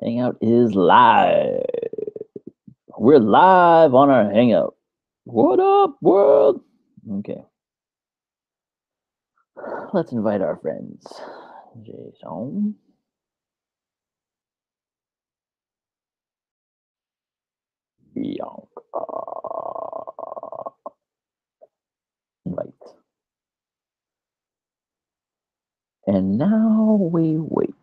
Hangout is live. We're live on our Hangout. What up, world? Okay. Let's invite our friends. Jason. Bianca. Invite. And now we wait.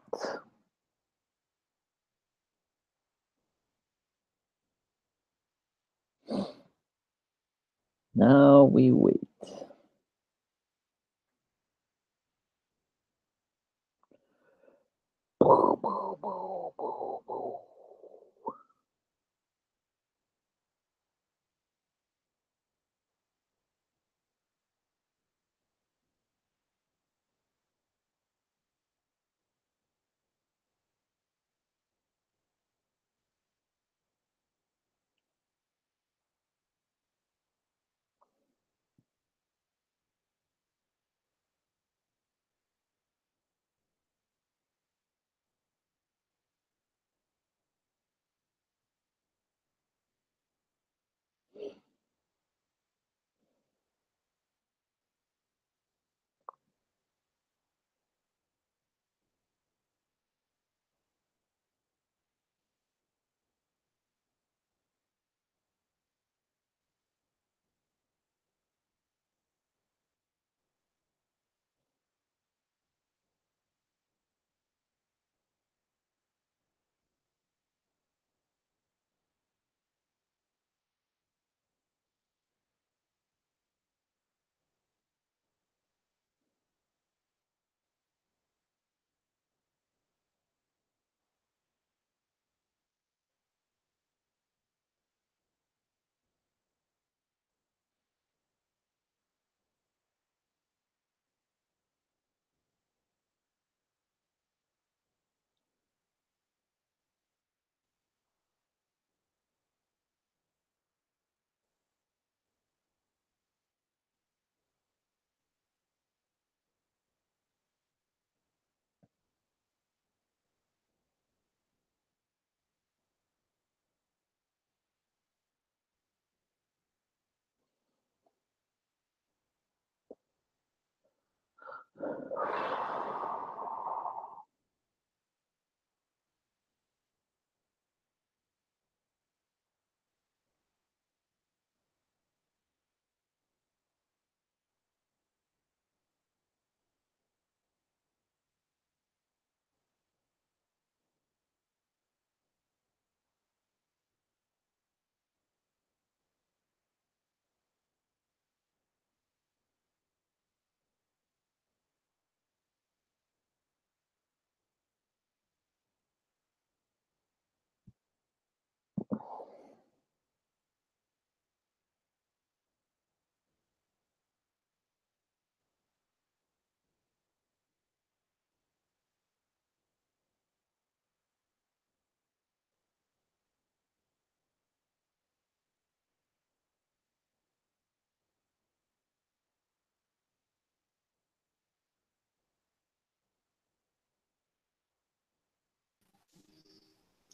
Now we wait.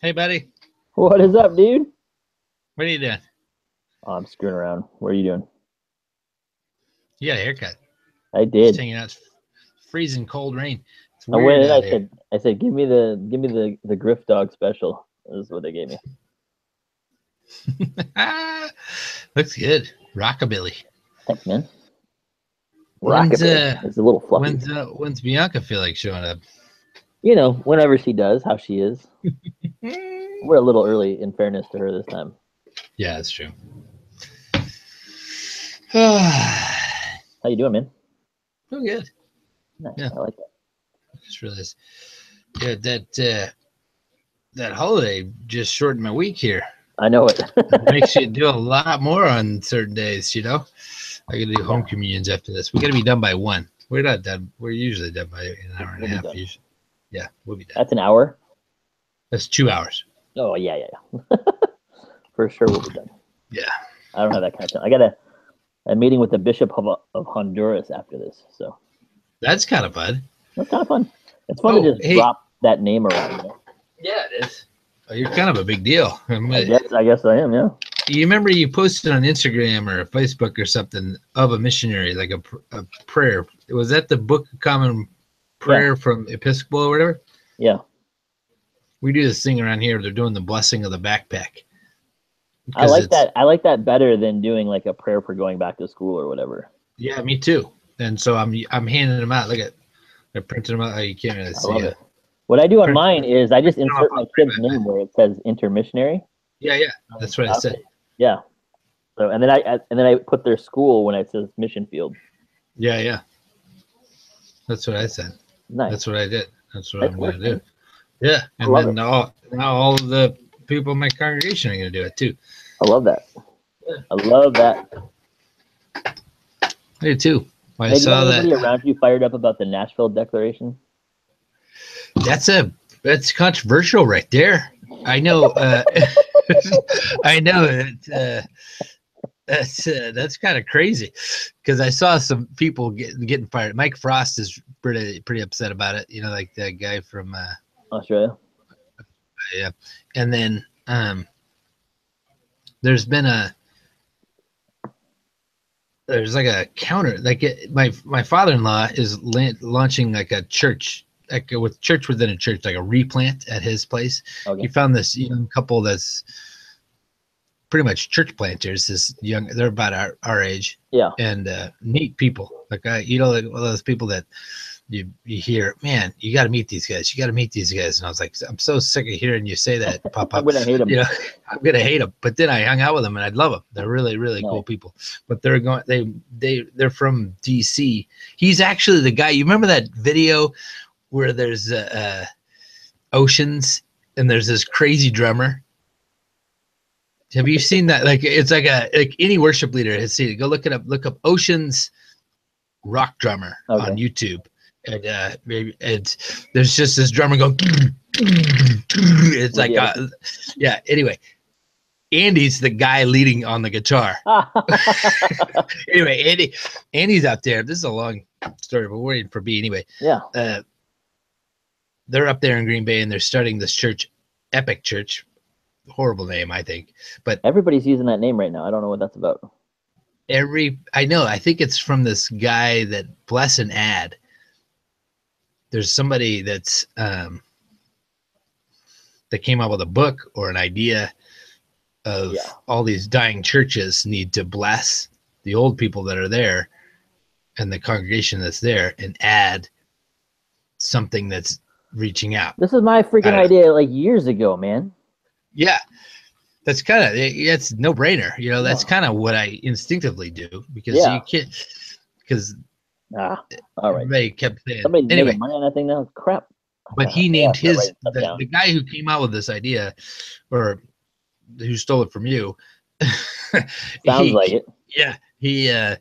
Hey, buddy. What is up, dude? What are you doing? Oh, I'm screwing around. What are you doing? You got a haircut. I Just did. hanging out. It's freezing cold rain. It's I went weird in. out here. I said, give me the Griff Dog special. This is what they gave me. Looks good. Rockabilly. Thanks, man. When's Rockabilly. It's a little fluffy. when's Bianca feel like showing up? You know, whenever she does, how she is. We're a little early, in fairness to her this time. Yeah, that's true. How you doing, man? Doing good. Nice. Yeah. I like that. I just realized. Yeah, that holiday just shortened my week here. I know it. It makes you do a lot more on certain days. I gotta do home communions after this. We gotta be done by 1. We're not done. We're usually done by an hour and a half. Usually. Yeah, we'll be done. That's an hour? That's 2 hours. Oh, yeah. For sure we'll be done. Yeah. I don't have that kind of time. I got a meeting with the Bishop of Honduras after this, so. That's kind of fun. That's kind of fun. It's fun to just drop that name around. Yeah, it is. You're kind of a big deal. I guess I am. Yeah. You remember you posted on Instagram or Facebook or something of a missionary, like a prayer. Was that the Book of Common Prayer from Episcopal or whatever? Yeah. We do this thing around here. They're doing the blessing of the backpack. I like that. I like that better than doing like a prayer for going back to school or whatever. Yeah, me too. And so I'm handing them out. Look at, they're printing them out. Oh, you can't really see it. What I do on mine is I just insert my kid's name where it says intermissionary. Yeah, that's what I said. Yeah. So and then I put their school when it says mission field. Yeah. That's what I said. Nice. That's what I did. That's what I'm going to do. Yeah, and then now all of the people in my congregation are going to do it too. I love that. I love that. I do too. I saw that. Anybody around you fired up about the Nashville Declaration? That's controversial right there. I know. I know that's kind of crazy because I saw some people getting fired. Mike Frost is pretty upset about it. You know, like that guy from Australia. Yeah, and then there's like a counter. Like my father-in-law is launching like a church. Like with church within a church, like a replant at his place. Okay. He found this young couple that's pretty much church planters. This young, they're about our age. Yeah. And neat people. Like like one of those people that you hear, man, you got to meet these guys. You got to meet these guys. And I was like, I'm so sick of hearing you say that, Pop. I'm gonna hate them. You know, I'm gonna hate them. But then I hung out with them and I'd love them. They're really, really cool people. But they're they're from DC. He's actually the guy. You remember that video where there's oceans and there's this crazy drummer? Have you seen that? Like it's like any worship leader has seen it. Go look it up. Look up Oceans rock drummer on YouTube, and maybe there's just this drummer going. It's like yeah. Anyway, Andy's the guy leading on the guitar. Anyway, Andy's out there. This is a long story, but we're waiting for B anyway. Yeah. They're up there in Green Bay and they're starting this church, Epic Church. Horrible name, I think. But everybody's using that name right now. I don't know what that's about. I know. I think it's from this guy that bless an ad. There's somebody that's that came up with a book or an idea of all these dying churches need to bless the old people that are there and the congregation that's there and add something that's reaching out. This is my freaking idea like years ago, man. Yeah. That's kind of, it's no brainer. You know, that's kind of what I instinctively do because you can't, because all right. Everybody kept saying, somebody anyway, money on that thing now. Crap. But he named the guy who came out with this idea or who stole it from you. Sounds like it. Yeah.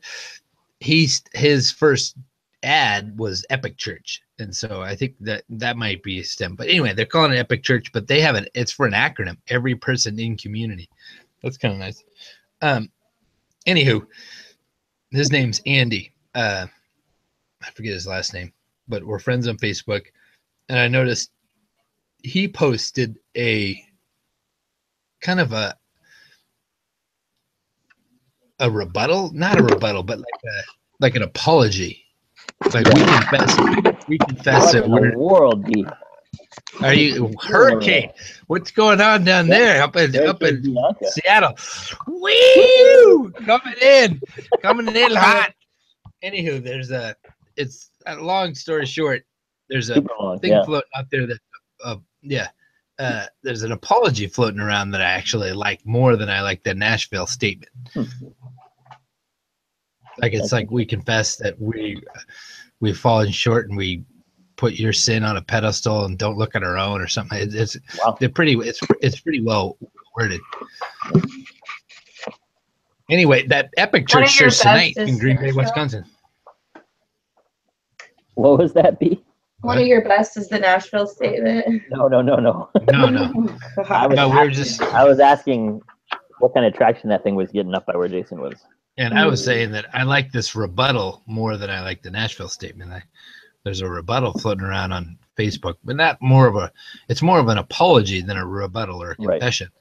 His first ad was Epic Church. And so I think that might be a stem. But anyway, they're calling it Epic Church, but they have it's for an acronym, every person in community. That's kind of nice. Anywho, his name's Andy. I forget his last name, but we're friends on Facebook. And I noticed he posted a kind of a rebuttal, not a rebuttal, but like an apology. Like we confess that we're world B. Are you hurricane? What's going on down there up in Seattle? Woo! Coming in hot. Anywho, it's a long story short. There's a thing floating out there that there's an apology floating around that I actually like more than I like the Nashville statement. Like it's like we confess that we've fallen short and we put your sin on a pedestal and don't look at our own or something. It's pretty well worded. Anyway, that Epic Church church tonight in Green Bay, Wisconsin. What was that, B? One of your best is the Nashville statement. No. No. I was asking what kind of traction that thing was getting up by where Jason was. And I was saying that I like this rebuttal more than I like the Nashville statement. There's a rebuttal floating around on Facebook, but not more of a. It's more of an apology than a rebuttal or a confession. Right.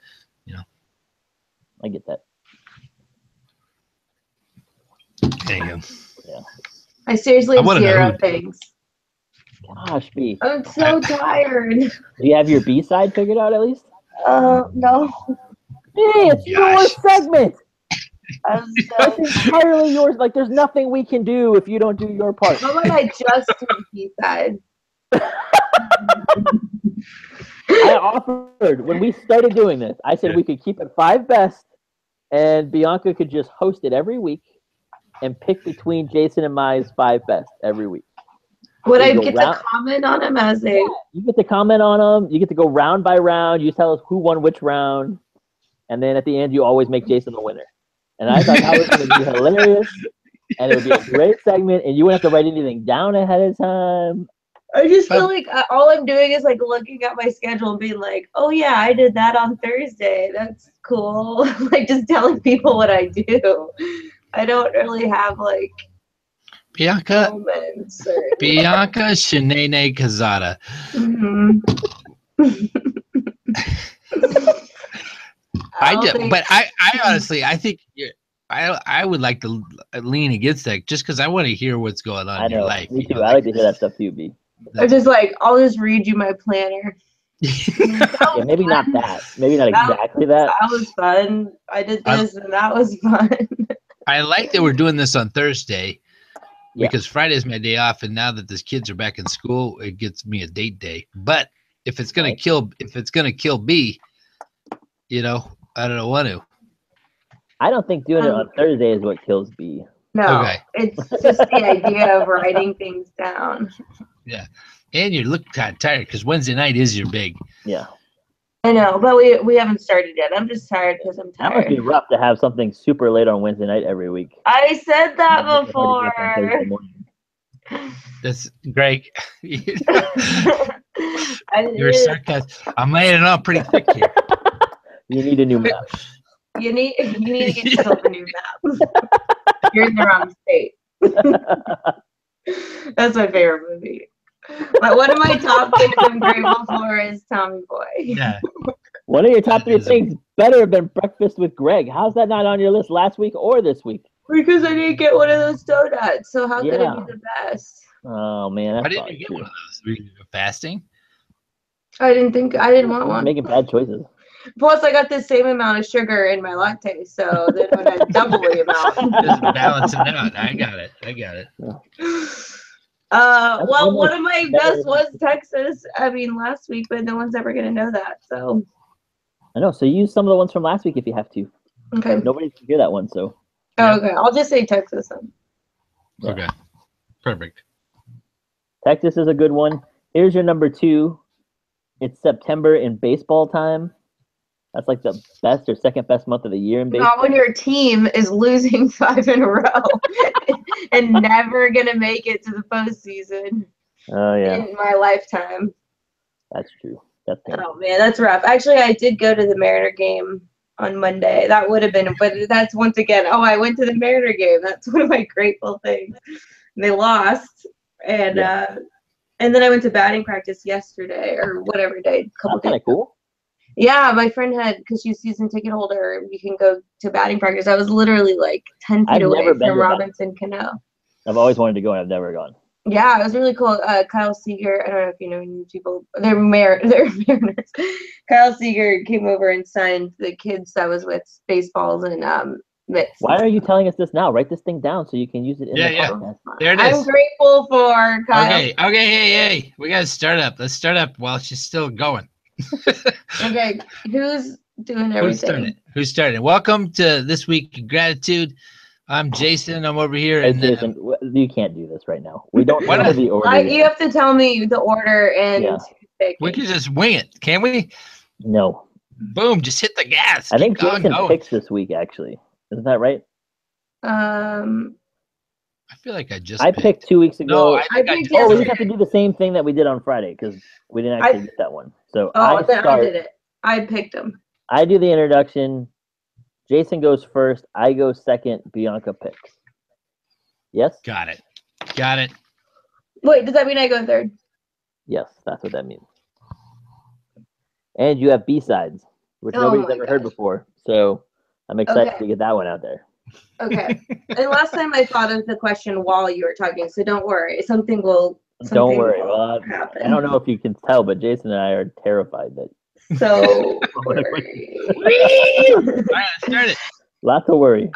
I get that. There you go. Yeah. I seriously have 0 things. Gosh, B. I'm so tired. Do you have your B side figured out at least? No. Hey, it's your segment. That's entirely yours. Like, there's nothing we can do if you don't do your part. How about I just do the B side? I offered when we started doing this. I said we could keep it 5 best, and Bianca could just host it every week and pick between Jason and my 5 best every week. Would I get to comment on them as they? You get to comment on them. You get to go round by round. You tell us who won which round, and then at the end, you always make Jason the winner. And I thought that was going to be hilarious, and it would be a great segment, and you wouldn't have to write anything down ahead of time. I just feel like all I'm doing is like looking at my schedule and being like, oh yeah, I did that on Thursday. That's cool. Like just telling people what I do. I don't really have like Bianca Shinene Kazada. Mm-hmm. I honestly, I think I would like to lean against that just because I want to hear what's going on in your life. Me too. I like to hear that stuff too, B. I'm just like, I'll just read you my planner. Yeah, maybe not that. Maybe not exactly that. That was fun. I did this and that was fun. I like that we're doing this on Thursday because Friday is my day off, and now that the kids are back in school, it gets me a date day. But if it's gonna kill B, I don't want to. I don't think doing it on Thursday is what kills B. No, it's just the idea of writing things down. Yeah, and you look kind of tired because Wednesday night is your big. Yeah, I know, but we haven't started yet. I'm just tired because I'm tired. That must be rough to have something super late on Wednesday night every week. I said that before. That's Greg. You're sarcastic. I'm laying it on pretty thick here. You need a new map. You need to get yourself a new map. You're in the wrong state. That's my favorite movie. But one of my top things I'm grateful for is Tommy Boy. Yeah. One of your top 3 things better have been Breakfast with Greg. How's that not on your list last week or this week? Because I didn't get one of those donuts. So how could it be the best? Oh man, why didn't you get one of those? Were you fasting? I didn't want one. Making bad choices. Plus, I got the same amount of sugar in my latte, so then I got double the amount. Just balancing out. I got it. Well, one of my best was Texas. I mean, last week, but no one's ever gonna know that. So. I know. So use some of the ones from last week if you have to. Okay. Nobody can hear that one, so. Oh, okay, I'll just say Texas then. Yeah. Okay. Perfect. Texas is a good one. Here's your number 2. It's September in baseball time. That's like the best or second best month of the year in baseball. Not when your team is losing 5 in a row and never gonna make it to the postseason. Oh yeah. In my lifetime. That's true. That's painful. Oh man, that's rough. Actually, I did go to the Mariner game on Monday. That would have been, but that's once again. Oh, I went to the Mariner game. That's one of my grateful things. They lost, and then I went to batting practice yesterday or whatever day. That's kind of cool. Yeah, my friend had, because she's season ticket holder, you can go to batting practice. I was literally like 10 feet away from Robinson Cano. I've always wanted to go and I've never gone. Yeah, it was really cool. Kyle Seager, I don't know if you know any people, they're Mariners. Kyle Seager came over and signed the kids that was with baseballs and mitts. Why are you telling us this now? Write this thing down so you can use it in the podcast. There it is. I'm grateful for Kyle. Okay, hey. We got to start up. Let's start up while she's still going. Okay, who's doing everything? Who's starting? Welcome to This Week in Gratitude. I'm Jason. I'm over here. Hey, Jason, you can't do this right now. We don't know the order. You have to tell me the order and we can just wing it, can we? No. Boom, just hit the gas. I think Jason picks this week, actually. Isn't that right? I feel like I picked 2 weeks ago. No, I we just have to do the same thing that we did on Friday because we didn't actually get that one. So I did it. I picked them. I do the introduction. Jason goes first. I go second. Bianca picks. Yes? Got it. Wait, does that mean I go third? Yes, that's what that means. And you have B-sides, which Oh nobody's my ever heard gosh. before. So I'm excited Okay. to get that one out there. Okay. And last time I thought of the question while you were talking, so don't worry. Something will Don't worry. happen. I don't know if you can tell, but Jason and I are terrified that. So worry. All right, start it. Lots of worry.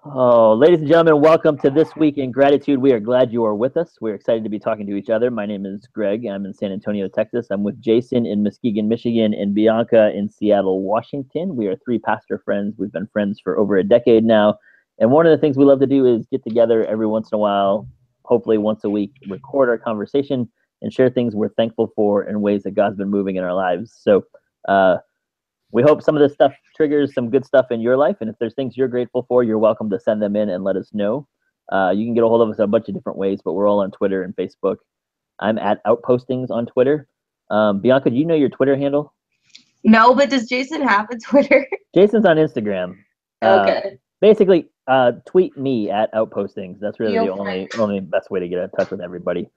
Oh, ladies and gentlemen, welcome to This Week in Gratitude. We are glad you are with us. We're excited to be talking to each other. My name is Greg. I'm in San Antonio, Texas. I'm with Jason in Muskegon, Michigan, and Bianca in Seattle, Washington. We are three pastor friends. We've been friends for over a decade now. And one of the things we love to do is get together every once in a while, hopefully once a week, record our conversation and share things we're thankful for and ways that God's been moving in our lives. So, we hope some of this stuff triggers some good stuff in your life. And if there's things you're grateful for, you're welcome to send them in and let us know. You can get a hold of us a bunch of different ways, but we're all on Twitter and Facebook. I'm at Outpostings on Twitter. Bianca, do you know your Twitter handle? No, but does Jason have a Twitter? Jason's on Instagram. Okay. Basically, tweet me at Outpostings. That's really You'll the only best way to get in touch with everybody.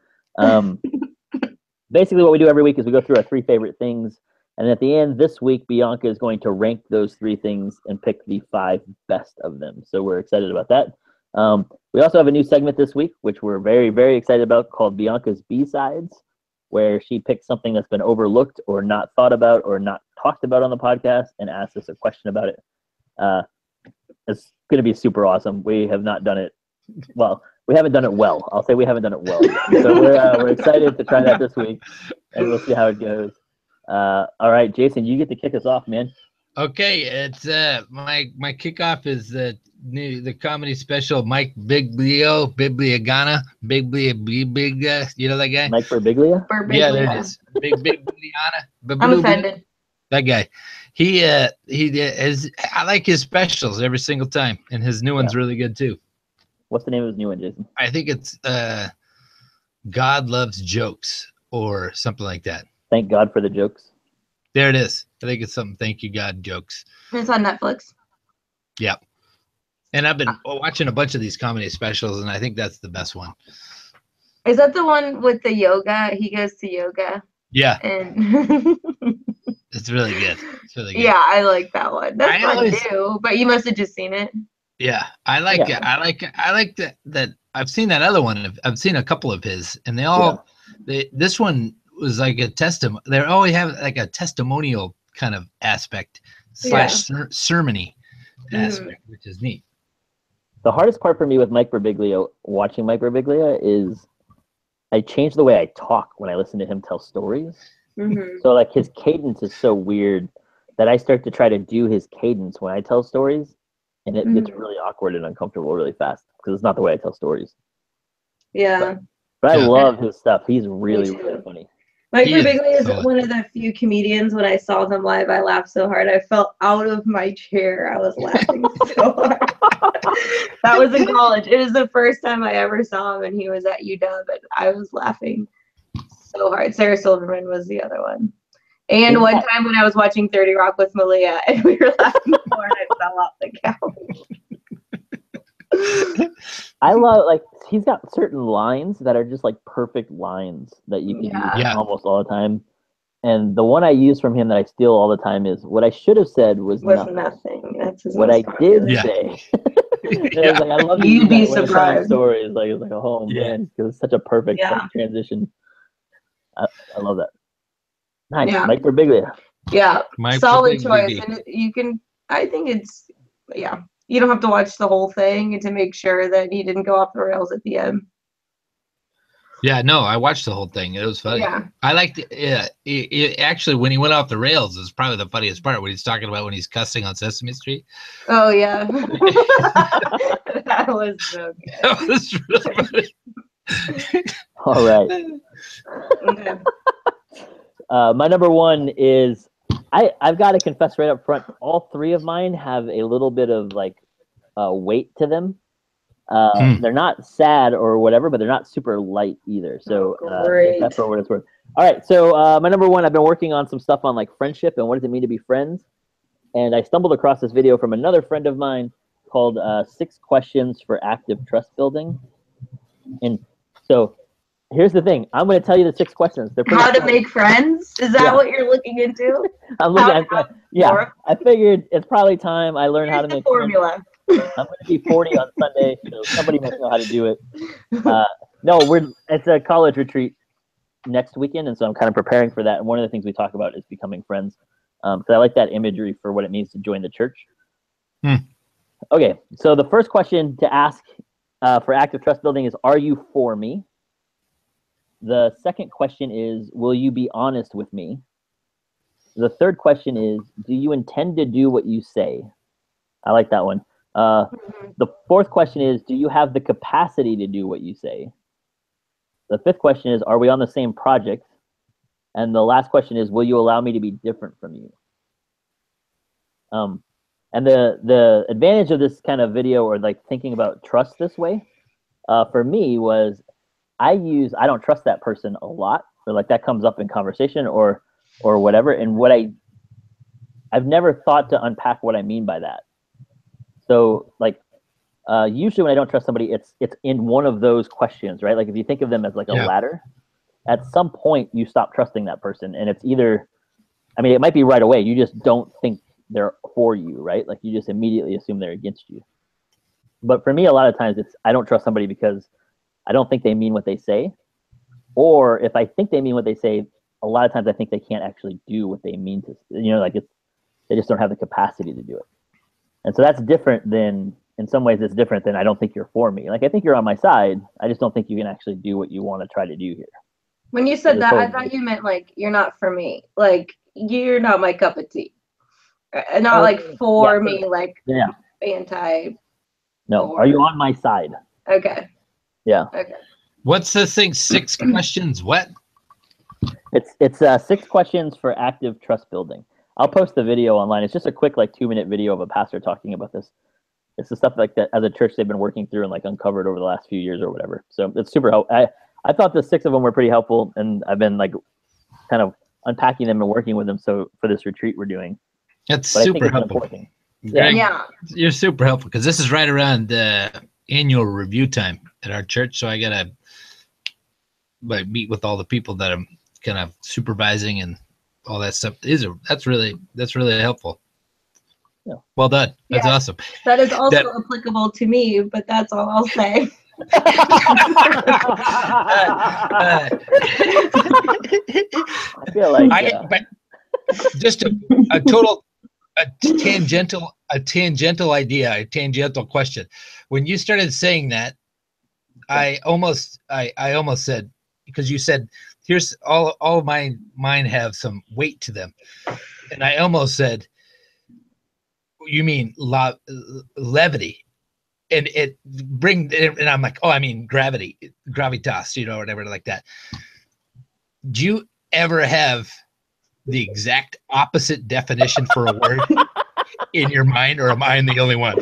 Basically, what we do every week is we go through our three favorite things. And at the end this week, Bianca is going to rank those three things and pick the 5 best of them. So we're excited about that. We also have a new segment this week, which we're very, very excited about, called Bianca's B-Sides, where she picks something that's been overlooked or not thought about or not talked about on the podcast and asks us a question about it. It's going to be super awesome. We have not done it well. We haven't done it well. I'll say we haven't done it well yet. So we're excited to try that this week, and we'll see how it goes. All right, Jason, you get to kick us off, man. Okay, it's my kickoff is the comedy special Mike Biglio, Big, you know that guy? Mike Birbiglia? Yeah, there it is. Big Bigliana. I'm offended. That guy. He is. I like his specials every single time, and his new one's really good too. What's the name of his new one, Jason? I think it's God Loves Jokes or something like that. Thank God for the jokes. There it is. I think it's something. Thank you, God jokes. It's on Netflix. Yeah. And I've been watching a bunch of these comedy specials, and I think that's the best one. Is that the one with the yoga? He goes to yoga. Yeah. And it's really good. It's really good. Yeah, I like that one. That's fun too. But you must have just seen it. Yeah, I like it. I like that. I've seen that other one. I've seen a couple of his, and they all. This one was like a testimony. They always have like a testimonial kind of aspect / sermony aspect, which is neat. The hardest part for me with Mike Birbiglia, watching Mike Birbiglia, is I change the way I talk when I listen to him tell stories. So like his cadence is so weird that I start to try to do his cadence when I tell stories, and it gets really awkward and uncomfortable really fast because it's not the way I tell stories. Yeah. But I love his stuff. He's really, really funny. Mike Birbiglia is one of the few comedians. When I saw them live, I laughed so hard. I fell out of my chair. I was laughing so hard. That was in college. It was the first time I ever saw him, and he was at UW, and I was laughing so hard. Sarah Silverman was the other one. And one time when I was watching 30 Rock with Malia, and we were laughing more, and I fell off the couch. I love, like, he's got certain lines that are just like perfect lines that you can use almost all the time. And the one I use from him that I steal all the time is, "What I should have said was nothing." That's his what I did say. Like, I love You'd be surprised. Stories like it's like a home man because it's such a perfect transition. I love that. Nice, Mike Birbiglia. Yeah, solid choice, and you can. I think it's You don't have to watch the whole thing to make sure that he didn't go off the rails at the end. Yeah, no, I watched the whole thing. It was funny. Yeah. I liked it. Actually, when he went off the rails, it was probably the funniest part when he's talking about when he's cussing on Sesame Street. Oh, yeah. That was so good. That was really funny. All right. Okay. My number one is, I've got to confess right up front, all three of mine have a little bit of like weight to them. They're not sad or whatever, but they're not super light either. So that's for what it's worth. All right, so my number one, I've been working on some stuff on like friendship and what does it mean to be friends. And I stumbled across this video from another friend of mine called 6 Questions for Active Trust Building. And So here's the thing. I'm going to tell you the 6 questions. They're pretty How to short. make friends? Is that Yeah. what you're looking into? I'm looking How at, to have yeah. more? I figured it's probably time I learn how Here's to the make friends. formula. I'm going to be 40 on Sunday, so somebody must know how to do it. No, it's a college retreat next weekend, and so I'm kind of preparing for that. And one of the things we talk about is becoming friends, because I like that imagery for what it means to join the church. Okay, so the first question to ask for active trust building is, are you for me? The second question is, will you be honest with me? The third question is, do you intend to do what you say? I like that one. The fourth question is, do you have the capacity to do what you say? The fifth question is, are we on the same project? And the last question is, will you allow me to be different from you? And the advantage of this kind of video, or like thinking about trust this way, for me was I don't trust that person a lot, or like that comes up in conversation or whatever. And what I've never thought to unpack what I mean by that. So like usually when I don't trust somebody, it's in one of those questions, right? Like if you think of them as like a ladder, at some point you stop trusting that person, and it's either, I mean, it might be right away, you just don't think they're for you, right? Like you just immediately assume they're against you. But for me, a lot of times it's I don't trust somebody because I don't think they mean what they say, or if I think they mean what they say, a lot of times I think they can't actually do what they mean to. Like they just don't have the capacity to do it. And so that's different than, in some ways, it's different than I don't think you're for me. Like I think you're on my side. I just don't think you can actually do what you want to try to do here. When you said that, I thought you meant like you're not for me, like you're not my cup of tea, not like for me, like anti. No, are you on my side? Okay. Yeah. Okay. What's the thing? 6 questions. What? It's 6 questions for active trust building. I'll post the video online. It's just a quick 2-minute video of a pastor talking about this. It's the stuff like that as a church they've been working through and uncovered over the last few years or whatever. So it's super helpful. I thought the 6 of them were pretty helpful, and I've been kind of unpacking them and working with them. So for this retreat we're doing, that's super helpful. Greg, you're super helpful, because this is right around the annual review time at our church. So I gotta meet with all the people that I'm kind of supervising and all that stuff. That's really helpful. Yeah. Well done. That's awesome. That is also applicable to me, but that's all I'll say. I feel like but just a tangential idea, a tangential question. When you started saying that, I almost said, because you said, here's all of mine have some weight to them, and I almost said, you mean levity, and and I'm like, oh, I mean gravity, gravitas, whatever like that. Do you ever have the exact opposite definition for a word in your mind, or am I the only one?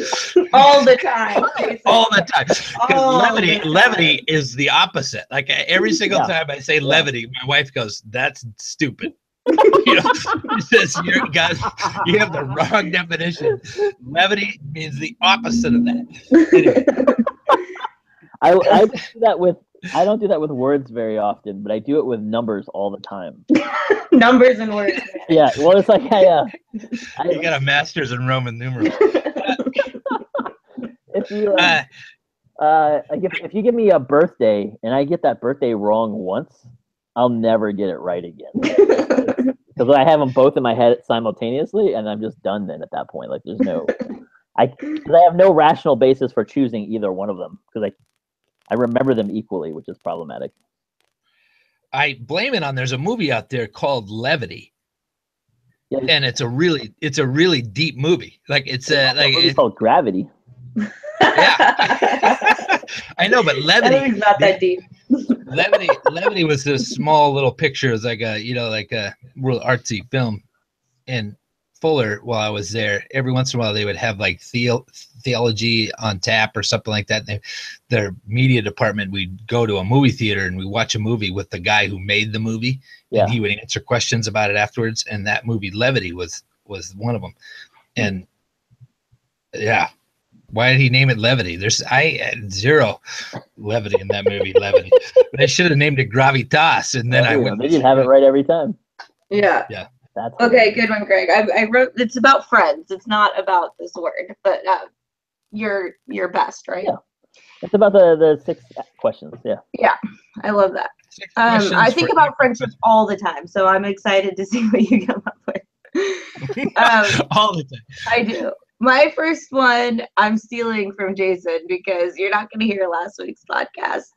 All the time. All the time. Because levity is the opposite. Like every single time I say levity, my wife goes, "That's stupid." She says, you have the wrong definition. Levity means the opposite of that. Anyway. I don't do that with words very often, but I do it with numbers all the time. Numbers and words. Yeah, well, it's like you got a master's in Roman numerals. If you give me a birthday and I get that birthday wrong once, I'll never get it right again. Because I have them both in my head simultaneously, and I'm just done then at that point. There's no, I have no rational basis for choosing either one of them, because I remember them equally, which is problematic. I blame it on, there's a movie out there called Levity. Yeah, and it's a really deep movie. It's called Gravity. Yeah. I know, but Levity is not that deep. Levity was this small little picture. It was like a real artsy film. And Fuller, while I was there, every once in a while they would have theology on tap or something like that. Their media department, we'd go to a movie theater and we watch a movie with the guy who made the movie, and he would answer questions about it afterwards. And that movie Levity was one of them. And Why did he name it Levity? I had zero levity in that movie, Levity. But I should have named it Gravitas, and then I went. They didn't have it right every time. Yeah. Yeah. That's okay. Good one, Greg. I wrote. It's about friends. It's not about this word, but your best, right? Yeah. It's about the 6 questions. Yeah. Yeah, I love that. I think about friendship all the time, so I'm excited to see what you come up with. All the time. I do. My first one, I'm stealing from Jason because you're not going to hear last week's podcast.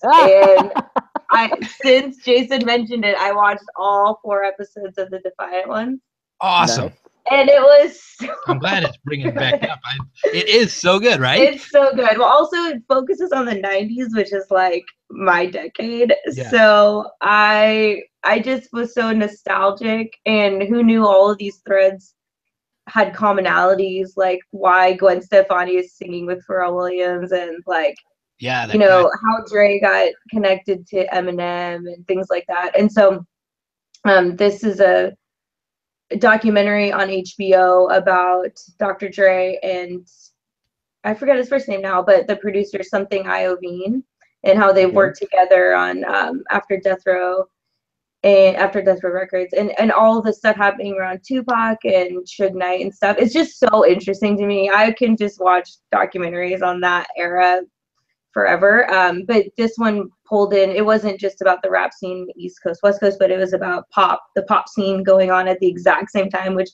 And since Jason mentioned it, I watched all 4 episodes of the Defiant Ones. Awesome. Nice. And it was I'm glad it's bringing it back up. It is so good, right? It's so good. Well, also it focuses on the 90s, which is like my decade. Yeah. So I just was so nostalgic, and who knew all of these threads had commonalities, like why Gwen Stefani is singing with Pharrell Williams, and like how Dre got connected to Eminem and things like that. And so this is a documentary on HBO about Dr. Dre and I forget his first name now, but the producer something Iovine, and how they worked together on After Death Row Records, and all the stuff happening around Tupac and Suge Knight and stuff. It's just so interesting to me. I can just watch documentaries on that era forever. But this one pulled in, it wasn't just about the rap scene, East Coast, West Coast, but it was about the pop scene going on at the exact same time, which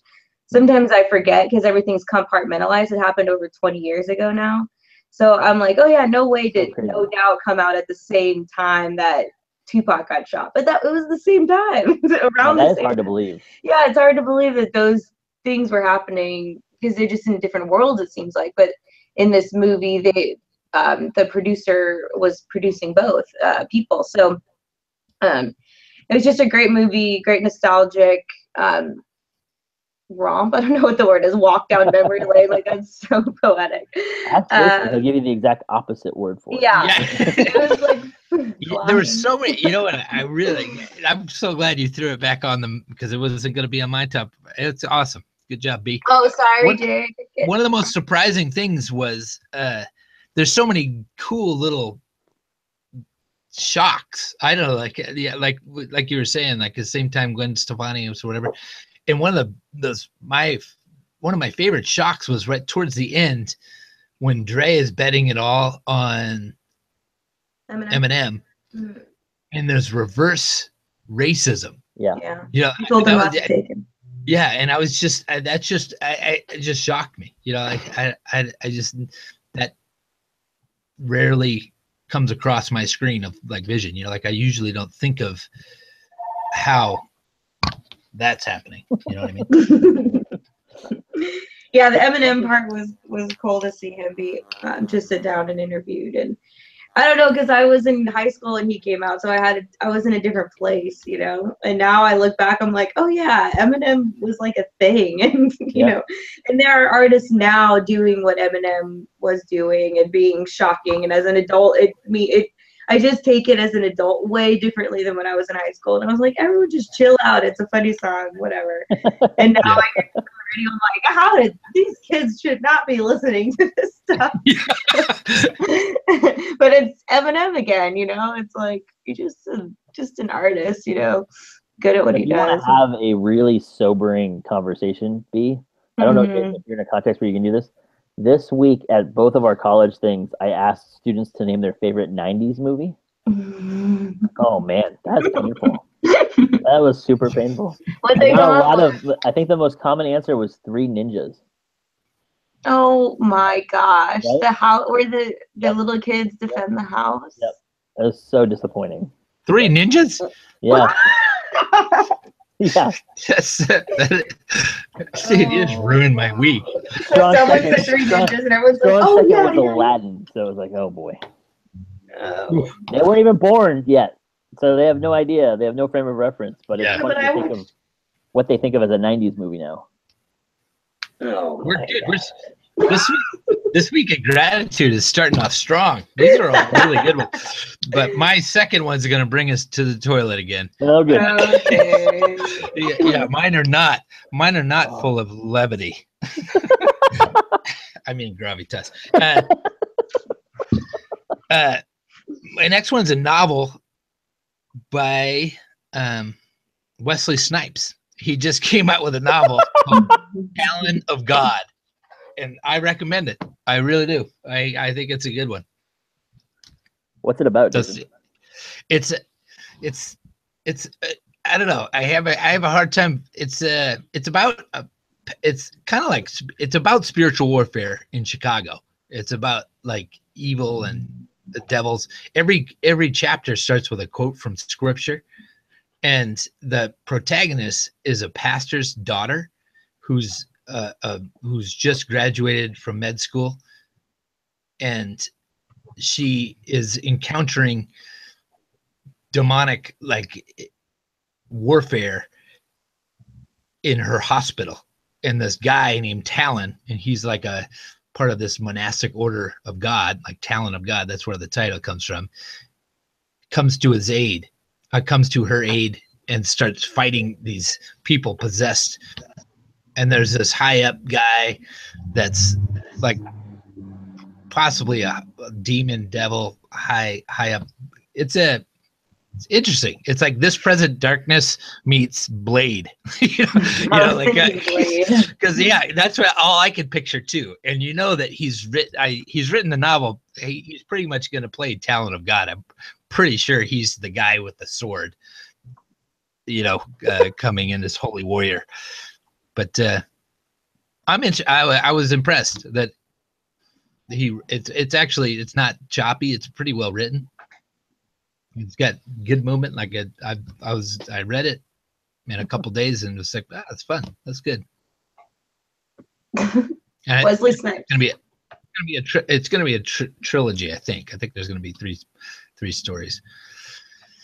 sometimes I forget because everything's compartmentalized. It happened over 20 years ago now. So I'm like, oh yeah, no way did No Doubt come out at the same time that Tupac got shot. But it was the same time. Around that is hard to believe. Yeah, it's hard to believe that those things were happening because they're just in different worlds, it seems like. But in this movie, the producer was producing both people. So it was just a great movie, great nostalgic romp. I don't know what the word is. Walk down memory lane. Like, that's so poetic. I'll give you the exact opposite word for it. Yeah. It was like there were so many. You know what? I'm so glad you threw it back on them because it wasn't going to be on my top. It's awesome. Good job, B. Oh, sorry, Jake. One of the most surprising things was there's so many cool little shocks. I don't know, like you were saying, like at the same time Gwen Stefani or whatever. And one of my favorite shocks was right towards the end when Dre is betting it all on Eminem. Mm-hmm. And there's reverse racism. Yeah. You know, he told him not to take him. Yeah, and I was just it just shocked me. You know, I just that rarely comes across my screen of like vision. You know, like I usually don't think of how that's happening. You know what I mean? Yeah, the Eminem part was cool to see him be just sit down and interviewed. And I don't know, because I was in high school and he came out, so I was in a different place, you know. And now I look back, I'm like, oh yeah, Eminem was like a thing, and you know. And there are artists now doing what Eminem was doing and being shocking. And as an adult, I just take it as an adult way differently than when I was in high school. And I was like, everyone just chill out. It's a funny song, whatever. And now I hear the radio, I'm like, how did these kids should not be listening to this stuff? But it's Eminem again, you know? It's like, you're just an artist, you know, good at what he does. You want to have a really sobering conversation, B? I don't know if you're in a context where you can do this. This week at both of our college things, I asked students to name their favorite 90s movie. Oh man, that's painful. That was super painful. I think the most common answer was Three Ninjas. Oh my gosh. Right? The house where the little kids defend the house. Yep. That was so disappointing. Three Ninjas? Yeah. Yeah. Yes. See, it just ruined my week. Someone said Three Ninjas and everyone's like, oh yeah. With Aladdin, so it was like, oh boy. They weren't even born yet, so they have no idea. They have no frame of reference. But it's funny to think of what they think of as a '90s movie now. Oh, This week of gratitude is starting off strong. These are all really good ones. But my second one's going to bring us to the toilet again. Oh, good. Okay. Yeah, mine are not. Mine are not full of levity. I mean gravitas. My next one's a novel by Wesley Snipes. He just came out with a novel called Talon of God, and I recommend it. I really do. I think it's a good one. What's it about? Jason? It's I don't know. I have a hard time. It's about it's kind of like it's about spiritual warfare in Chicago. It's about like evil and the devils. Every chapter starts with a quote from scripture, and the protagonist is a pastor's daughter who's just graduated from med school, and she is encountering demonic like warfare in her hospital. And this guy named Talon, and he's like a part of this monastic order of God, like Talon of God, that's where the title comes from, comes to her aid and starts fighting these people possessed. And there's this high up guy that's like possibly a demon devil high up. It's interesting. It's like This Present Darkness meets Blade. Like because that's what all I could picture too. And you know that he's written the novel. He's pretty much going to play Talon of God. I'm pretty sure he's the guy with the sword. Coming in as holy warrior. But I was impressed that it's not choppy. It's pretty well written. It's got good movement. Like I read it in a couple days and was like, it's fun. That's good. Wesley Snipes. It's gonna be a trilogy. I think there's gonna be three stories.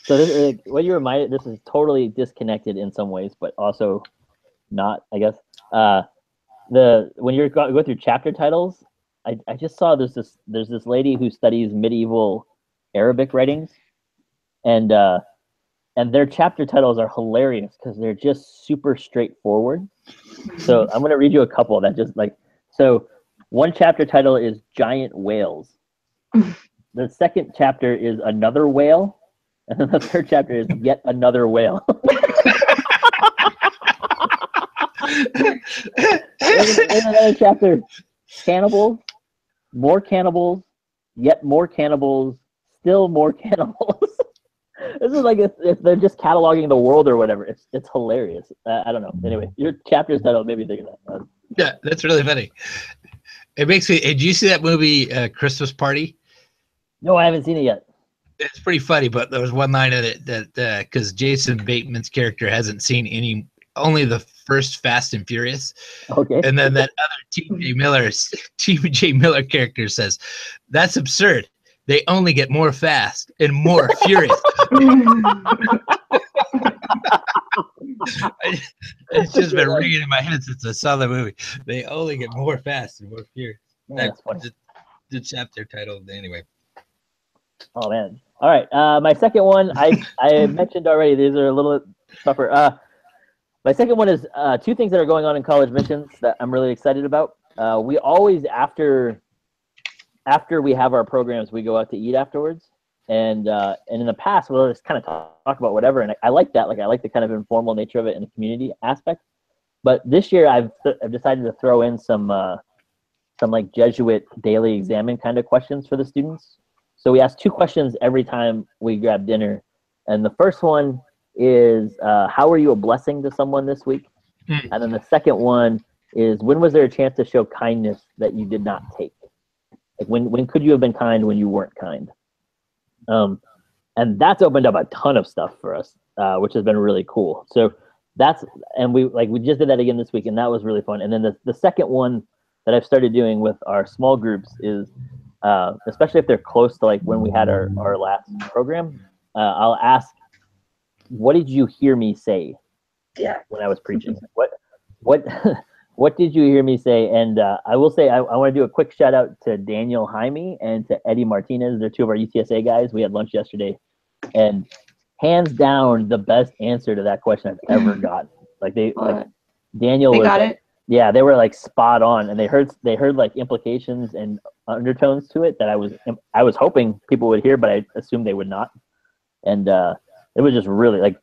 So what you reminded, this is totally disconnected in some ways, but also not, I guess. When you're going through chapter titles, I just saw there's this lady who studies medieval Arabic writings, and their chapter titles are hilarious because they're just super straightforward. So I'm going to read you a couple that just like, so one chapter title is Giant Whales. The second chapter is Another Whale. And then the third chapter is Yet Another Whale. In another chapter, Cannibals, More Cannibals, Yet More Cannibals, Still More Cannibals. This is like if they're just cataloging the world or whatever. It's hilarious. I don't know. Anyway, your chapter's title made me think of that. Yeah, that's really funny. It makes me. Did you see that movie Christmas Party? No, I haven't seen it yet. It's pretty funny, but there was one line in it that because Jason Bateman's character hasn't seen only the first Fast and Furious. Okay. And then that other TJ Miller character says, "That's absurd. They only get more fast and more furious." It's just been ringing in my head since I saw the movie. They only get more fast and more furious. Yeah, that's the chapter title anyway. Oh man! All right, my second one I mentioned already. These are a little tougher. My second one is two things that are going on in college missions that I'm really excited about. We always after we have our programs, we go out to eat afterwards, and in the past we'll just kind of talk about whatever, and I like that. Like I like the kind of informal nature of it and the community aspect. But this year I've decided to throw in some like Jesuit daily examine kind of questions for the students. So we ask two questions every time we grab dinner, and the first one is how are you a blessing to someone this week? And then the second one is when was there a chance to show kindness that you did not take? Like when could you have been kind when you weren't kind? And that's opened up a ton of stuff for us, which has been really cool. So we just did that again this week, and that was really fun. And then the second one that I've started doing with our small groups is especially if they're close to like when we had our last program, I'll ask, what did you hear me say when I was preaching? What What did you hear me say? And I will say I want to do a quick shout out to Daniel Jaime and to Eddie Martinez. They're two of our UTSA guys. We had lunch yesterday, and hands down the best answer to that question I've ever gotten. Like Daniel They was got like, it. yeah, they were like spot on, and they heard like implications and undertones to it that I was hoping people would hear, but I assumed they would not. And it was just really like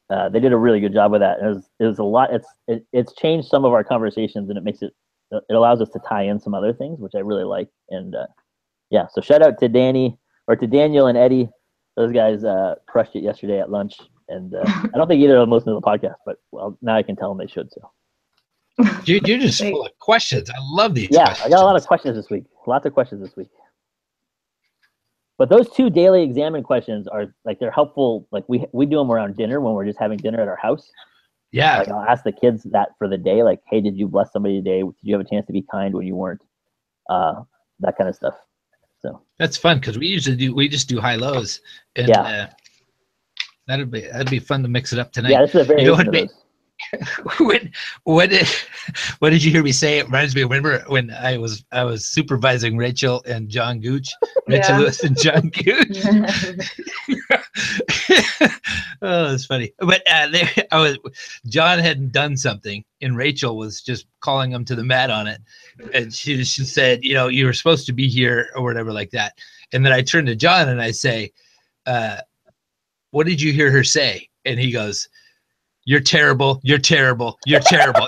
they did a really good job with that. And it was a lot. It's changed some of our conversations, and it allows us to tie in some other things, which I really like. And yeah, so shout out to Daniel and Eddie. Those guys crushed it yesterday at lunch. And I don't think either of them listen to the podcast, but well, now I can tell them they should. So. Dude, you're just full of questions. I love these. Yeah, questions. I got a lot of questions this week. Lots of questions this week. But those 2 daily examine questions are like they're helpful. Like we do them around dinner when we're just having dinner at our house. Yeah. Like I'll ask the kids that for the day. Like, hey, did you bless somebody today? Did you have a chance to be kind when you weren't? That kind of stuff. So that's fun because we just do high lows. And yeah. That'd be fun to mix it up tonight. Yeah, this is a variation of those. What did you hear me say? It reminds me of when I was supervising Rachel and John Gooch, Rachel Lewis and John Gooch. Oh, it's funny. But John hadn't done something, and Rachel was just calling him to the mat on it, and she said, you were supposed to be here or whatever like that. And then I turned to John and I say, what did you hear her say? And he goes, you're terrible. You're terrible. You're terrible.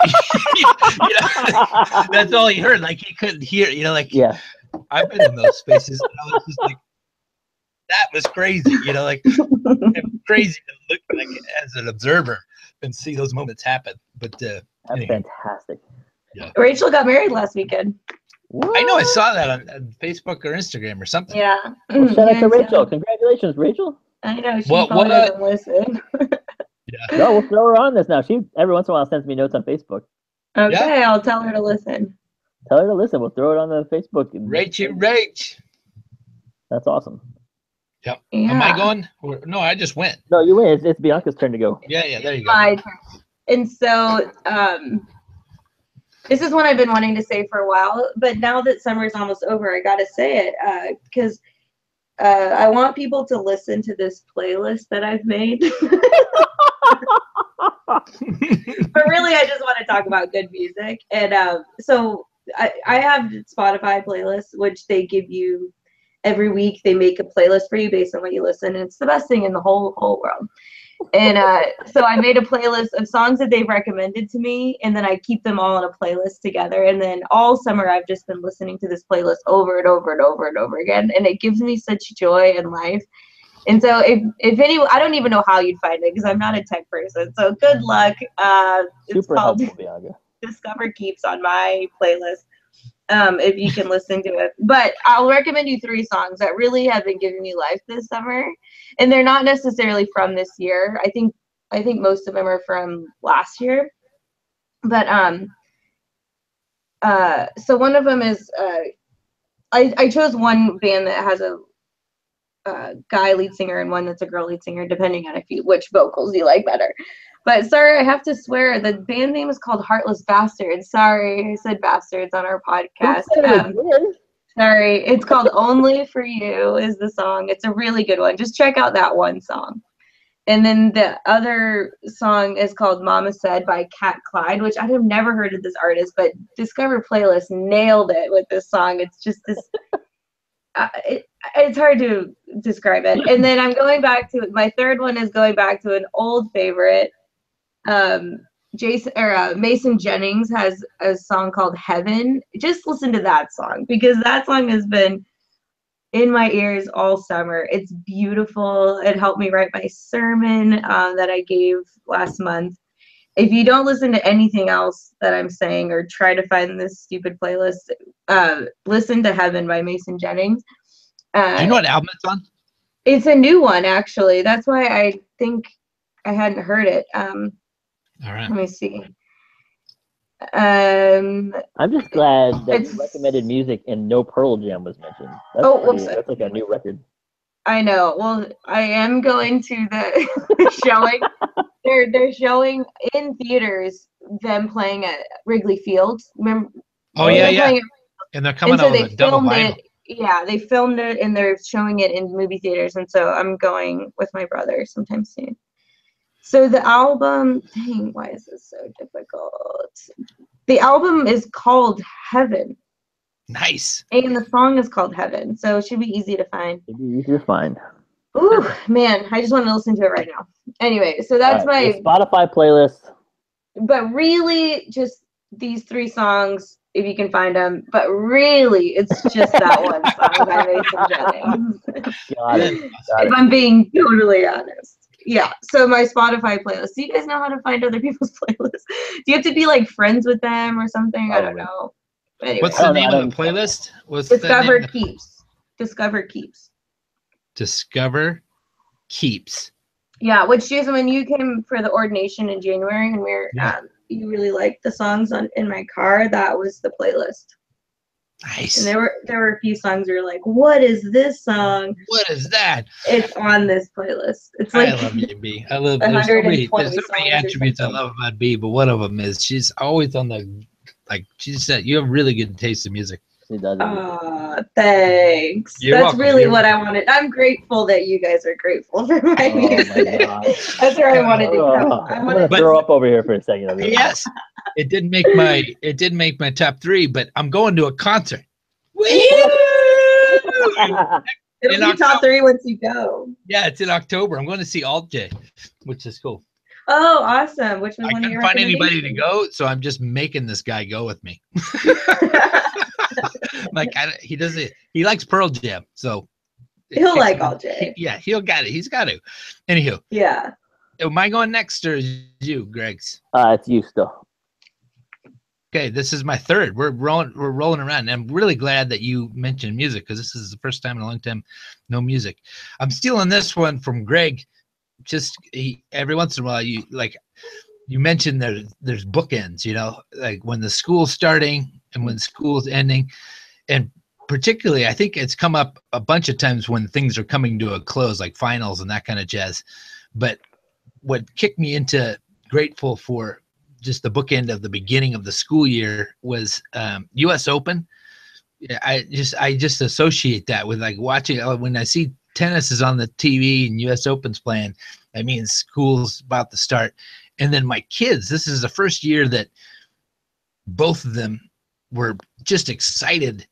That's all he heard. Like he couldn't hear. Yeah. I've been in those spaces, and I was just like, that was crazy. Crazy to look like as an observer and see those moments happen. But that's fantastic. Yeah. Rachel got married last weekend. What? I know. I saw that on Facebook or Instagram or something. Yeah. Well, shout out to Rachel. Congratulations, Rachel. I know. She probably doesn't listen. Yeah. No, we'll throw her on this now. She every once in a while sends me notes on Facebook. Okay, I'll tell her to listen. Tell her to listen. We'll throw it on the Facebook. Rach. That's awesome. Yep. Yeah. Am I going? No, I just went. No, you win. It's Bianca's turn to go. Yeah. There you go. My turn. And so, this is one I've been wanting to say for a while, but now that summer's almost over, I got to say it because I want people to listen to this playlist that I've made. But really, I just want to talk about good music. And so I have Spotify playlists, which they give you every week. They make a playlist for you based on what you listen. And it's the best thing in the whole world. And so I made a playlist of songs that they've recommended to me, and then I keep them all in a playlist together. And then all summer I've just been listening to this playlist over and over and over and over again, and it gives me such joy in life. And so if anyone, I don't even know how you'd find it because I'm not a tech person. So good luck. It's super called helpful, Bianca. Discover Keeps on my playlist. If you can listen to it. But I'll recommend you 3 songs that really have been giving me life this summer. And they're not necessarily from this year. I think most of them are from last year. But so one of them is I chose one band that has a guy lead singer and one that's a girl lead singer, depending on which vocals you like better. But sorry, I have to swear, the band name is called Heartless Bastards. Sorry, I said bastards on our podcast. Sorry, it's called Only For You is the song. It's a really good one. Just check out that one song. And then the other song is called Mama Said by Cat Clyde, which I have never heard of this artist, but Discover Playlist nailed it with this song. It's just this, it's hard to describe it. And then I'm going back to, my third one is going back to an old favorite. Mason Jennings has a song called Heaven. Just listen to that song because that song has been in my ears all summer. It's beautiful. It helped me write my sermon that I gave last month. If you don't listen to anything else that I'm saying or try to find this stupid playlist, listen to Heaven by Mason Jennings. Do you know what album it's on? It's a new one, actually. That's why I think I hadn't heard it. All right. Let me see. I'm just glad that you recommended music and no Pearl Jam was mentioned. That's like a new record. I know. Well, I am going to the showing. They're showing in theaters them playing at Wrigley Field. Remember? Oh yeah, yeah. Playing, And they're coming so out with a double vinyl. They filmed it and they're showing it in movie theaters. And so I'm going with my brother sometime soon. So the album, dang, why is this so difficult? The album is called Heaven. Nice. And the song is called Heaven. So it should be easy to find. It'd be easy to find. Ooh, man, I just want to listen to it right now. Anyway, so that's All right, my, your Spotify playlist. but really just these 3 songs, if you can find them. But really, it's just that one song by Mason Jennings. Got it. If I'm being totally honest. Yeah, so my Spotify playlist. Do you guys know how to find other people's playlists? Do you have to be like friends with them or something? I don't know. But anyway. What's the name of the playlist? What's Discover the name? Keeps. Discover Keeps. Discover Keeps. Yeah, which Jason, when you came for the ordination in January and we were you really liked the songs in my car, that was the playlist. Nice. And there were a few songs where you're like, what is this song? What is that? It's on this playlist. It's like I love you, B. I love there's so many attributes I love about B, but one of them is she's always on the, like she said, you have really good taste in music. She does. Thanks. You're That's welcome. really what I wanted. I'm grateful that you guys are grateful for my music. That's where I wanted to go. I'm gonna throw up over here for a second. Yes, it didn't make my top 3, but I'm going to a concert. It'll be top 3 once you go. Yeah, it's in October. I'm going to see Alt J, which is cool. Oh, awesome! Which was I couldn't find anybody to go, so I'm just making this guy go with me. Like he likes Pearl Jam, so he'll like Alt J. Yeah, he'll got it. He's got to. Anywho, yeah. Am I going next or is you, Greg's? It's you still. Okay, this is my 3rd. We're rolling around, and I'm really glad that you mentioned music because this is the first time in a long time no music. I'm stealing this one from Greg. Just every once in a while, you mentioned there's bookends, like when the school's starting and when school's ending, and particularly I think it's come up a bunch of times when things are coming to a close, like finals and that kind of jazz. But what kicked me into grateful for just the bookend of the beginning of the school year was U.S. Open. I just associate that with like watching when I see tennis is on the TV and U.S. Open's playing, that means school's about to start. And then my kids, this is the first year that both of them were just excited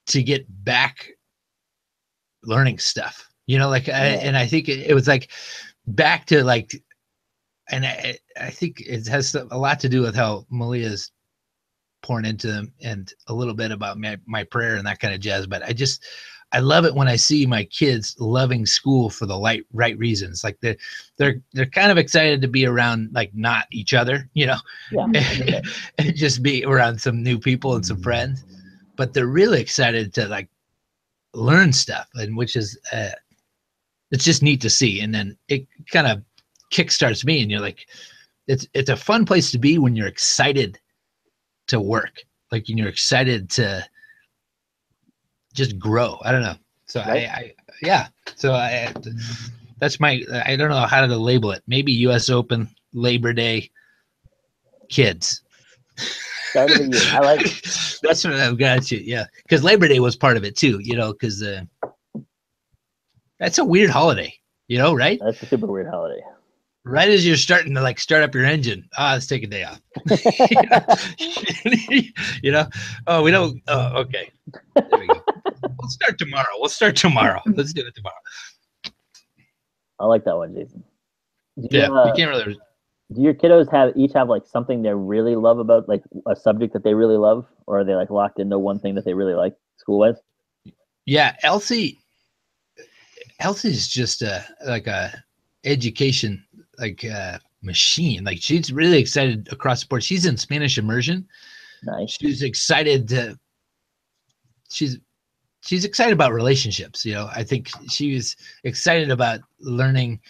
to get back learning stuff, and I think it was like back to like, and I think it has a lot to do with how Malia's pouring into them and a little bit about my prayer and that kind of jazz. But I love it when I see my kids loving school for the right reasons. Like they're kind of excited to be around, like not each other, and just be around some new people and some friends. But they're really excited to like learn stuff, and which is it's just neat to see. And then it kind of kickstarts me, and you're like, it's a fun place to be when you're excited to work, like when you're excited to just grow. I don't know. So right. That's my, I don't know how to label it. Maybe US Open, Labor Day, kids. Start of the year. I like it. That's what I've got you. Yeah. Because Labor Day was part of it too, because that's a weird holiday, right? That's a super weird holiday. Right as you're starting to like start up your engine, let's take a day off. Oh, we don't. Oh, okay. There we go. We'll start tomorrow. Let's do it tomorrow. I like that one, Jason. You can't really. Do your kiddos each have like something they really love about, like a subject that they really love, or are they like locked into one thing that they really like school-wise? Yeah, Elsie's just a education machine. Like she's really excited across the board. She's in Spanish immersion. Nice. She's excited she's excited about relationships. I think she was excited about learning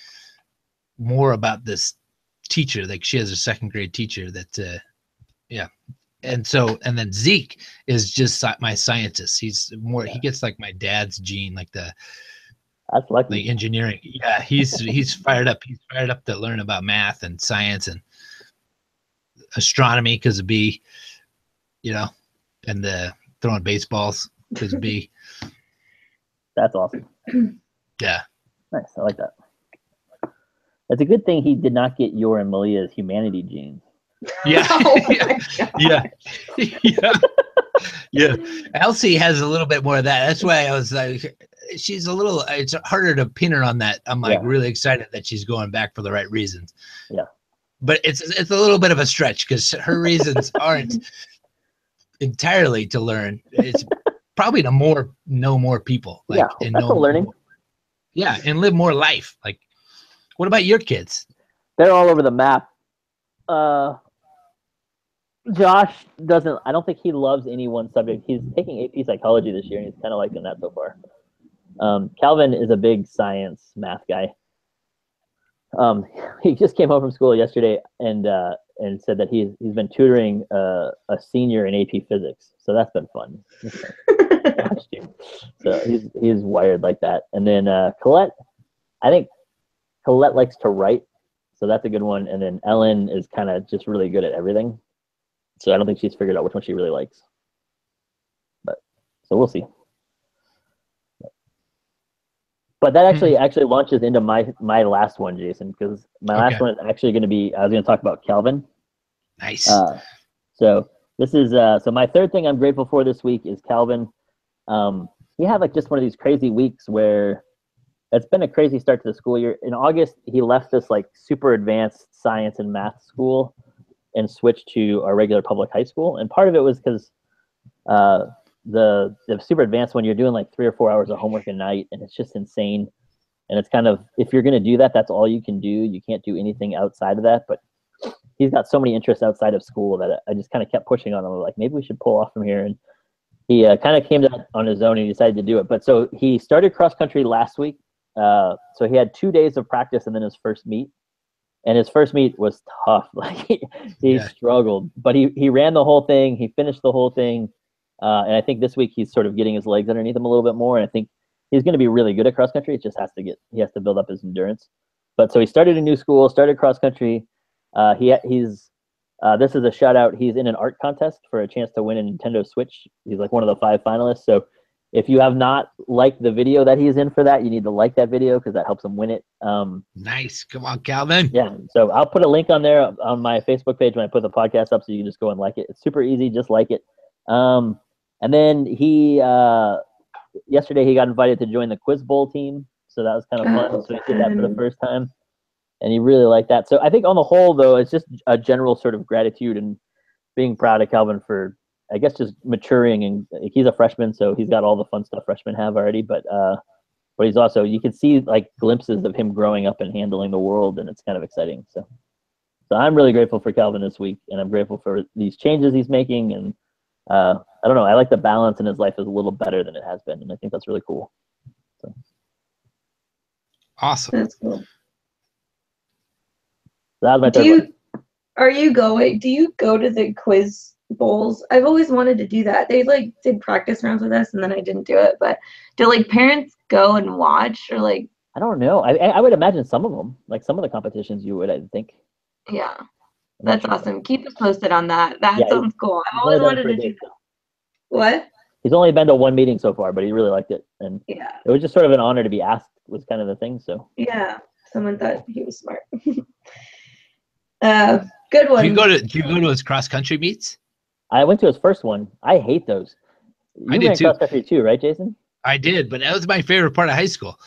more about this teacher. Like she has a 2nd grade teacher that and then Zeke is just my scientist. He's more he gets like my dad's gene, like that's lucky. Like engineering. Yeah, he's fired up. He's fired up to learn about math and science, and astronomy because of B, you know, and the throwing baseballs because of B. That's awesome. Yeah. Nice. I like that. It's a good thing he did not get your and Malia's humanity genes. Yeah. Oh my yeah. Yeah. Yeah. Elsie has a little bit more of that. That's why I was like, she's a little, it's harder to pin her on that. I'm like really excited that she's going back for the right reasons. Yeah. But it's a little bit of a stretch because her reasons aren't entirely to learn. It's probably to know more people. Like, and that's a learning. Yeah, and live more life. Like, what about your kids? They're all over the map. Josh doesn't. I don't think he loves any one subject. He's taking AP psychology this year, and he's kind of liking that so far. Calvin is a big science math guy. He just came home from school yesterday and said that he's been tutoring a senior in AP physics. So that's been fun. So he's wired like that. And then Colette, I think Colette likes to write, so that's a good one. And then Ellen is kind of just really good at everything. So I don't think she's figured out which one she really likes. But so we'll see. But that actually launches into my last one, Jason, because my last one is actually going to be, I was going to talk about Calvin. Nice. So this is so my third thing I'm grateful for this week is Calvin. He had like just one of these crazy weeks where it's been a crazy start to the school year. In August, he left this like super advanced science and math school and switched to our regular public high school. And part of it was because the super advanced one, you're doing like 3 or 4 hours of homework a night, and it's just insane. And it's kind of, if you're going to do that, that's all you can do. You can't do anything outside of that. But he's got so many interests outside of school that I just kind of kept pushing on him, like maybe we should pull off from here. And he kind of came to that on his own and he decided to do it. But so he started cross country last week. So he had 2 days of practice and then his first meet. And his first meet was tough. Like he struggled, but he ran the whole thing. He finished the whole thing. And I think this week he's sort of getting his legs underneath him a little bit more. And I think he's going to be really good at cross country. It just he has to build up his endurance. But so he started a new school, started cross country. He's this is a shout out. He's in an art contest for a chance to win a Nintendo Switch. He's like one of the 5 finalists. So if you have not liked the video that he's in for that, you need to like that video because that helps him win it. Nice. Come on, Calvin. Yeah. So I'll put a link on there on my Facebook page when I put the podcast up so you can just go and like it. It's super easy. Just like it. And then yesterday he got invited to join the Quiz Bowl team. So that was kind of fun. So he did that for the first time. And he really liked that. So I think on the whole, though, it's just a general sort of gratitude and being proud of Calvin for, I guess, just maturing. And he's a freshman, so he's got all the fun stuff freshmen have already. But he's also, you can see like glimpses of him growing up and handling the world, and it's kind of exciting. So I'm really grateful for Calvin this week, and I'm grateful for these changes he's making. And I don't know, I like the balance in his life is a little better than it has been, and I think that's really cool. So. Awesome. That's cool. That was my Do third one. you go to the quiz bowls? I've always wanted to do that. They like did practice rounds with us and then I didn't do it, but do like parents go and watch or like? I don't know. I would imagine some of them, like some of the competitions you would, I think. Yeah. That's awesome. Keep us posted on that. That sounds cool. I've always wanted to do that. What? He's only been to one meeting so far, but he really liked it. And it was just sort of an honor to be asked was kind of the thing. So yeah, someone thought he was smart. Good one. Do you go to his cross country meets? I went to his first one. I hate those. You ran cross country too, right, Jason? I did, but that was my favorite part of high school.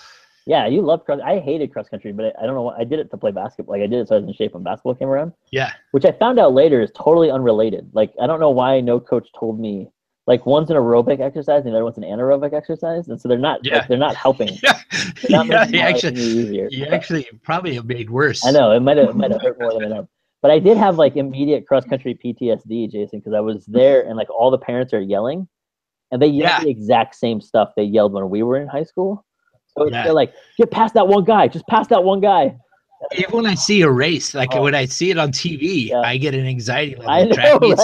Yeah, you loved cross. I hated cross country, but I don't know what I did it to play basketball. Like I did it so I was in shape when basketball came around. Yeah. Which I found out later is totally unrelated. Like I don't know why no coach told me. Like one's an aerobic exercise and the other one's an anaerobic exercise, and so they're not. Like, they're not helping. You actually probably have made worse. I know it might have hurt more than enough. But I did have like immediate cross country PTSD, Jason, because I was there and like all the parents are yelling, and they yelled the exact same stuff they yelled when we were in high school. So they're like, get past that one guy, just past that one guy. Even when I see a race, like when I see it on TV, I get an anxiety level. I know, right?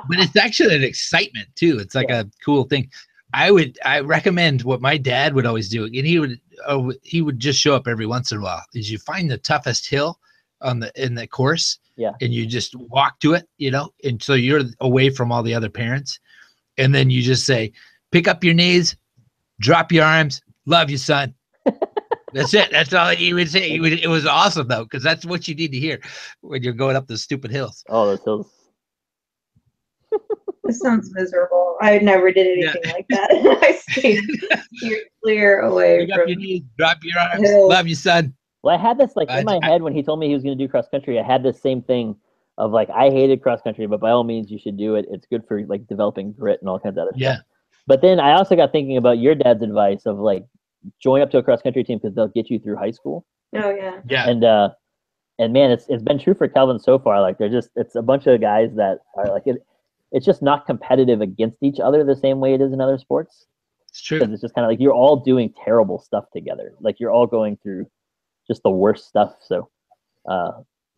But it's actually an excitement too. It's like a cool thing. I recommend what my dad would always do, and he would just show up every once in a while. Is you find the toughest hill in the course. Yeah. And you just walk to it, you know, and so you're away from all the other parents. And then you just say, pick up your knees, drop your arms, love you, son. That's it. That's all you would say. It was awesome though, because that's what you need to hear when you're going up those stupid hills. Oh, those hills. This sounds miserable. I never did anything like that. I stayed clear away Pick from up your knees, drop your arms, hills. love you, son. Well, I had this like in my head when he told me he was going to do cross country. I had this same thing of like, I hated cross country, but by all means, you should do it. It's good for like developing grit and all kinds of other stuff. But then I also got thinking about your dad's advice of like, join up to a cross country team because they'll get you through high school. Oh yeah. Yeah. And man, it's been true for Kelvin so far. Like it's a bunch of guys that are like it's just not competitive against each other the same way it is in other sports. It's true. Because it's just kind of like you're all doing terrible stuff together. Like you're all going through just the worst stuff. So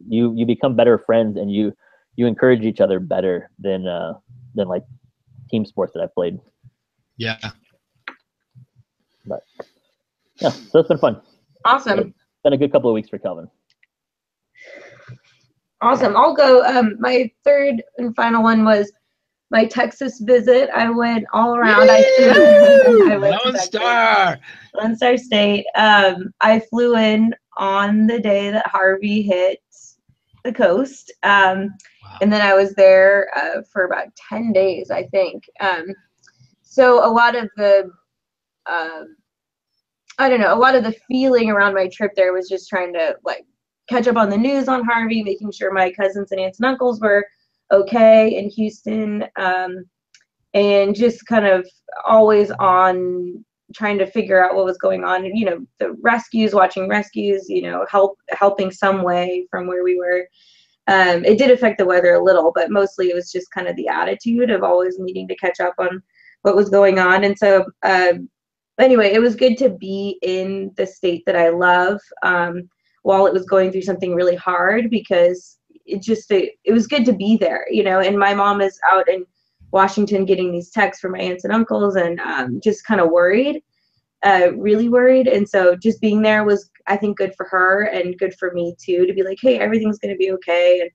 you become better friends and you encourage each other better than like team sports that I played. Yeah. But yeah, so it's been fun. Awesome. It's been a good couple of weeks for Kelvin. Awesome. I'll go. My third and final one was my Texas visit. I went all around. I went to Texas. Lone Star State. I flew in on the day that Harvey hit the coast. And then I was there for about 10 days, I think. So a lot of the, I don't know, a lot of the feeling around my trip there was just trying to like catch up on the news on Harvey, making sure my cousins and aunts and uncles were okay in Houston, and just kind of always on trying to figure out what was going on. And, you know, the rescues, watching rescues, you know, helping some way from where we were. It did affect the weather a little, but mostly it was just kind of the attitude of always needing to catch up on what was going on. And so, anyway, it was good to be in the state that I love, while it was going through something really hard, because it was good to be there, you know. And my mom is out in Washington getting these texts from my aunts and uncles, and just kind of worried, really worried. And so just being there was, I think, good for her and good for me too, to be like, hey, everything's going to be okay.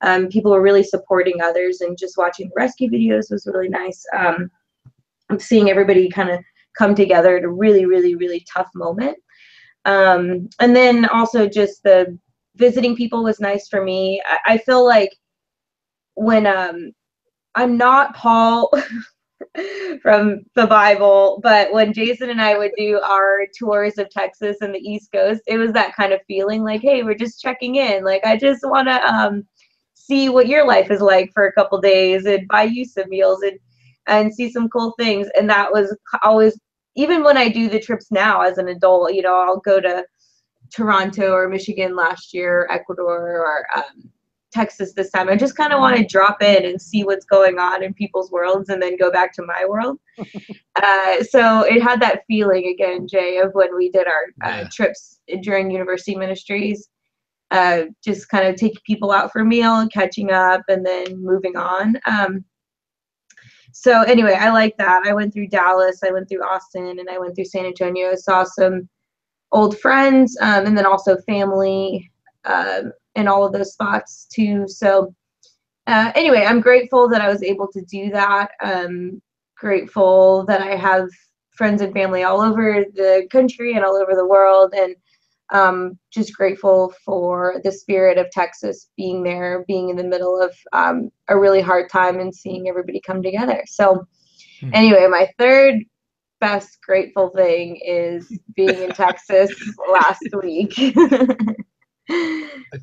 And people were really supporting others, and just watching the rescue videos was really nice. Seeing everybody kind of come together at a really, really, really tough moment. And then also just the visiting people was nice for me. I feel like when I'm not Paul from the Bible, but when Jason and I would do our tours of Texas and the East Coast, it was that kind of feeling like, hey, we're just checking in. Like, I just want to see what your life is like for a couple days and buy you some meals and see some cool things. And that was always, even when I do the trips now as an adult, you know, I'll go to Toronto or Michigan last year, Ecuador, or Texas this time. I just kind of want to drop in and see what's going on in people's worlds and then go back to my world. So it had that feeling again, Jay, of when we did our trips during university ministries, just kind of taking people out for a meal, catching up, and then moving on. So anyway, I like that. I went through Dallas, I went through Austin, and I went through San Antonio. Saw some old friends, and then also family in all of those spots too. So anyway, I'm grateful that I was able to do that. Grateful that I have friends and family all over the country and all over the world, and just grateful for the spirit of Texas being there, being in the middle of a really hard time and seeing everybody come together. So anyway, my third best grateful thing is being in Texas last week.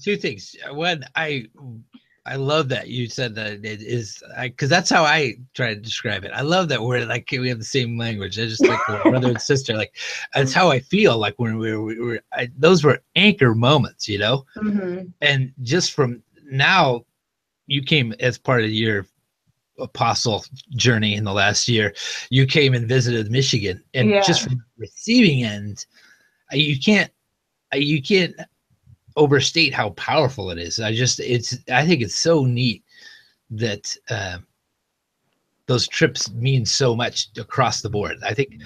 Two things. One, I love that you said that it is, because that's how I try to describe it. I love that we're like, we have the same language. I just like we're brother and sister. Like, that's how I feel like when we were those were anchor moments, you know? Mm-hmm. And just from now, you came as part of your apostle journey in the last year. You came and visited Michigan, and just from the receiving end, you can't overstate how powerful it is. I think it's so neat that those trips mean so much across the board. I think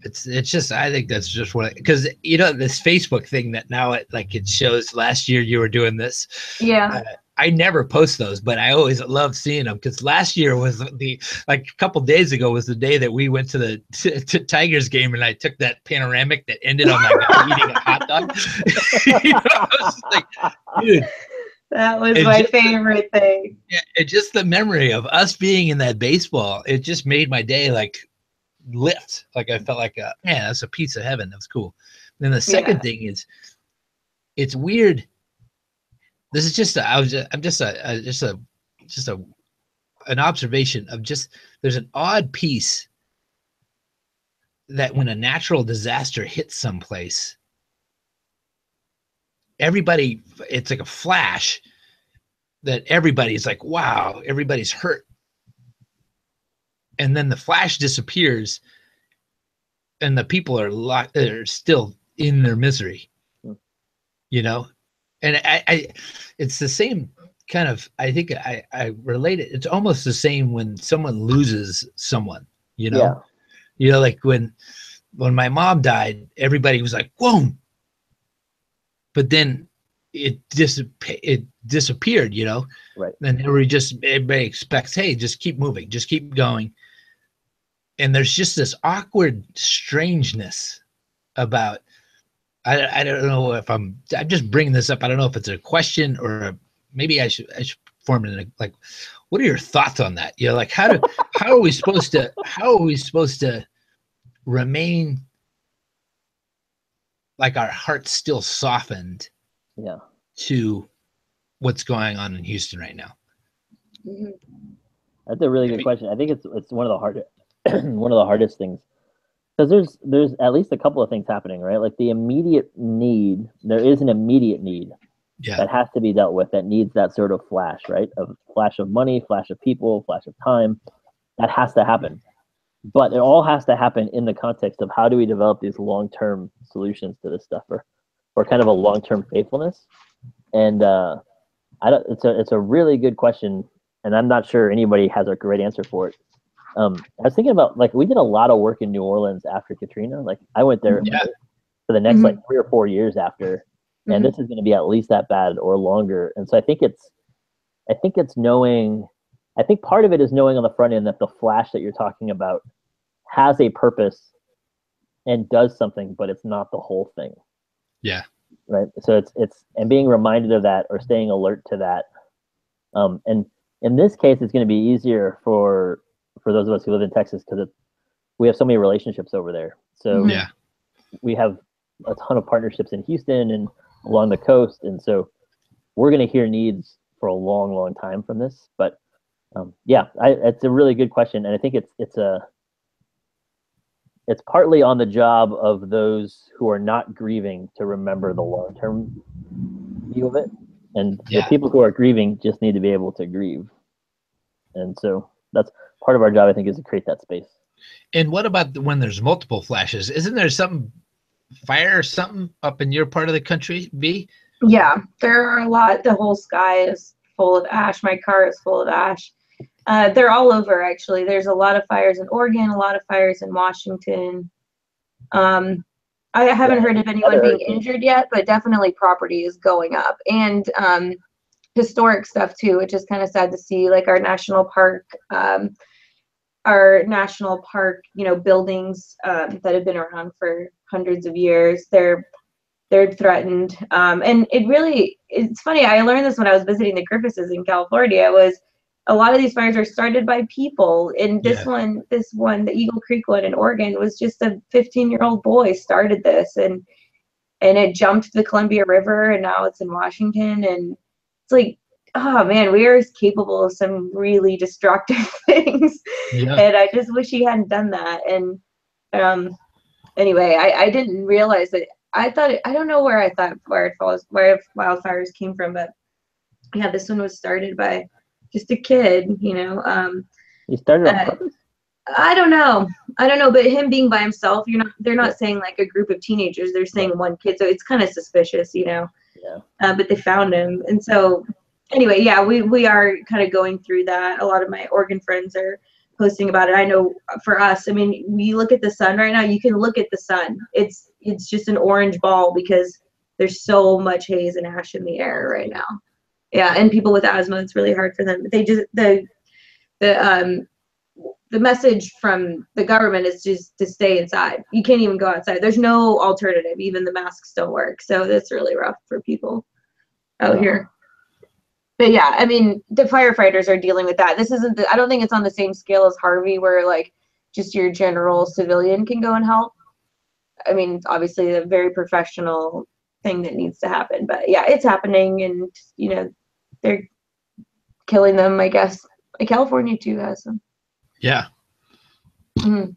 It's just, I think that's just what, because you know this Facebook thing that now it shows last year you were doing this. Yeah. I never post those, but I always love seeing them, because last year was a couple days ago was the day that we went to the Tigers game, and I took that panoramic that ended on that guy eating a hot dog. You know, I was like, dude, that was my favorite thing. Yeah, it just the memory of us being in that baseball, it just made my day lift. Like I felt like, man, that's a piece of heaven. That was cool. And then the second thing is, it's weird. This is just an observation of just, there's an odd piece that when a natural disaster hits someplace, everybody, it's like a flash that everybody's like, wow, everybody's hurt. And then the flash disappears and the people are still in their misery, you know? And I it's the same kind of, I think I relate it. It's almost the same when someone loses someone, you know? Yeah. You know, like when my mom died, everybody was like, whoa. But then it disappeared, you know? Right. And everybody expects, hey, just keep moving, just keep going. And there's just this awkward strangeness about, I don't know if I'm just bringing this up. I don't know if it's a question or maybe I should form it in like, what are your thoughts on that? You know, like how are we supposed to remain like our hearts still softened to what's going on in Houston right now? That's a really good question. I think it's one of the hardest things, because there's at least a couple of things happening, right? Like the immediate need, there is an immediate need that has to be dealt with, that needs that sort of flash, right? Of flash of money, flash of people, flash of time. That has to happen. But it all has to happen in the context of how do we develop these long-term solutions to this stuff, or kind of a long-term faithfulness. And it's a really good question, and I'm not sure anybody has a great answer for it. I was thinking about, like, we did a lot of work in New Orleans after Katrina. Like, I went there for the next like 3 or 4 years after, and this is going to be at least that bad or longer. And so I think it's knowing. I think part of it is knowing on the front end that the flash that you're talking about has a purpose and does something, but it's not the whole thing. Yeah. Right. So it's and being reminded of that, or staying alert to that. And in this case, it's going to be easier for those of us who live in Texas, because we have so many relationships over there. So we have a ton of partnerships in Houston and along the coast, and so we're going to hear needs for a long, long time from this. But it's a really good question, and I think it's partly on the job of those who are not grieving to remember the long-term view of it, and the people who are grieving just need to be able to grieve. And so that's part of our job, I think, is to create that space. And what about when there's multiple flashes? Isn't there some fire or something up in your part of the country, B? Yeah, there are a lot. The whole sky is full of ash. My car is full of ash. They're all over, actually. There's a lot of fires in Oregon, a lot of fires in Washington. I haven't heard of anyone being injured yet, but definitely property is going up. And historic stuff too, which is kind of sad to see. Like our national park, buildings that have been around for hundreds of years, they're threatened. And it's funny. I learned this when I was visiting the Griffithses in California. A lot of these fires are started by people. And this one, the Eagle Creek one in Oregon, was just a 15-year-old boy started this, and it jumped the Columbia River, and now it's in Washington. And it's like, oh man, we are capable of some really destructive things. And I just wish he hadn't done that. And anyway, I didn't realize that. I don't know where wildfires came from, but yeah, this one was started by just a kid, you know. He started on purpose? I don't know, but him being by himself, they're not saying like a group of teenagers, they're saying one kid, so it's kind of suspicious, you know. But they found him. And so anyway, we are kind of going through that. A lot of my Oregon friends are posting about it. I know for us, I mean, we look at the sun right now. You can look at the sun. It's just an orange ball because there's so much haze and ash in the air right now. Yeah, and people with asthma, it's really hard for them. They just the message from the government is just to stay inside. You can't even go outside. There's no alternative. Even the masks don't work. So that's really rough for people out here. But yeah, I mean, the firefighters are dealing with that. This isn't, I don't think it's on the same scale as Harvey where like just your general civilian can go and help. I mean, obviously a very professional thing that needs to happen. But yeah, it's happening and, you know, they're killing them, I guess. California too has them. Yeah. Mm-hmm.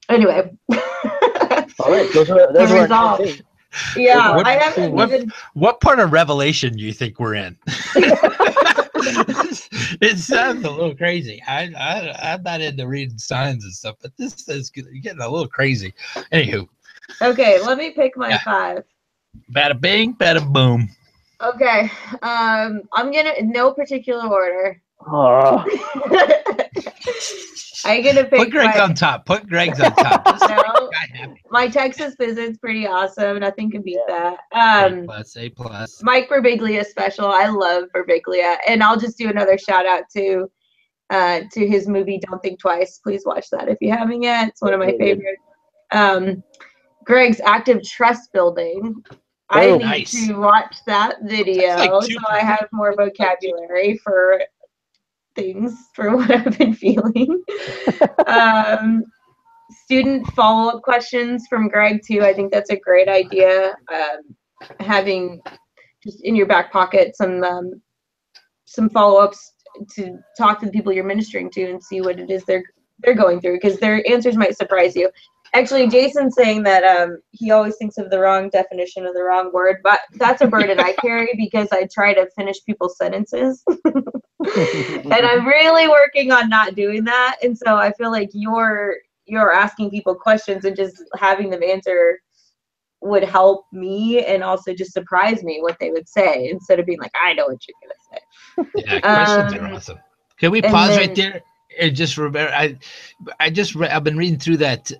Anyway. All right, those are our things. Yeah, what, I haven't even. What part of Revelation do you think we're in? It sounds a little crazy. I'm not into reading signs and stuff, but this is getting a little crazy. Anywho. Okay, let me pick my 5. Bada bing, bada boom. Okay, I'm gonna no particular order. Oh. I'm gonna pick. Put Greg's on top. Put Greg's on top. No, my Texas visit's pretty awesome. Nothing can beat that. A+. Mike Birbiglia special. I love Birbiglia, and I'll just do another shout out to his movie Don't Think Twice. Please watch that if you haven't yet. It's one of my favorites. Greg's active trust building. I need to watch that video so I have more vocabulary for things for what I've been feeling. Student follow-up questions from Greg too. I think that's a great idea. Having just in your back pocket some follow-ups to talk to the people you're ministering to and see what it is they're going through, because their answers might surprise you. Actually, Jason's saying that he always thinks of the wrong definition of the wrong word, but that's a burden I carry because I try to finish people's sentences. And I'm really working on not doing that. And so I feel like you're asking people questions and just having them answer would help me and also just surprise me what they would say instead of being like, I know what you're going to say. Yeah, questions are awesome. Can we pause right there? And just remember, I've been reading through that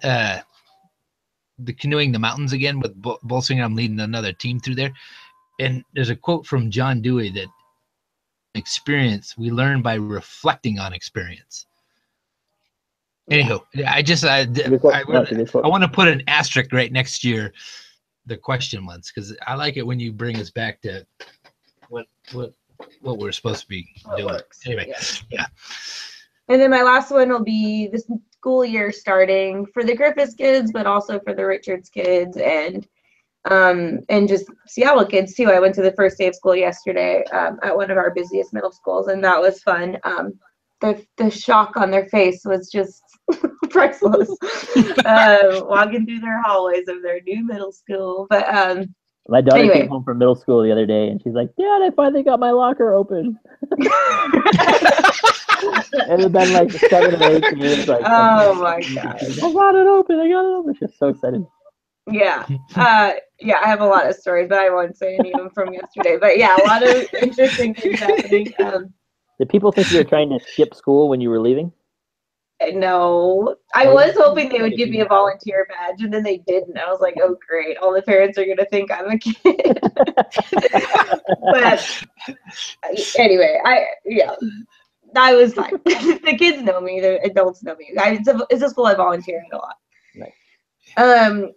the Canoeing the Mountains again with Bolsinger. I'm leading another team through there, and there's a quote from John Dewey that experience we learn by reflecting on experience. Anyhow, I want to put an asterisk right next to the question ones because I like it when you bring us back to what we're supposed to be doing. Anyway, yeah. And then my last one will be the school year starting for the Griffiths kids, but also for the Richards kids and just Seattle kids too. I went to the first day of school yesterday at one of our busiest middle schools, and that was fun. The shock on their face was just priceless. Walking through their hallways of their new middle school, but my daughter came home from middle school the other day, and she's like, "Dad, I finally got my locker open." It had been like 7 or 8 years. Like, oh my god! I got it open. She's so excited. Yeah. I have a lot of stories, but I won't say any of them from yesterday. But yeah, a lot of interesting things happening. Did people think you were trying to skip school when you were leaving? No, I was hoping they would give me a volunteer badge, and then they didn't. I was like, oh great, all the parents are gonna think I'm a kid. But anyway, I was fine. The kids know me, the adults know me. It's a school I volunteer at a lot. Nice.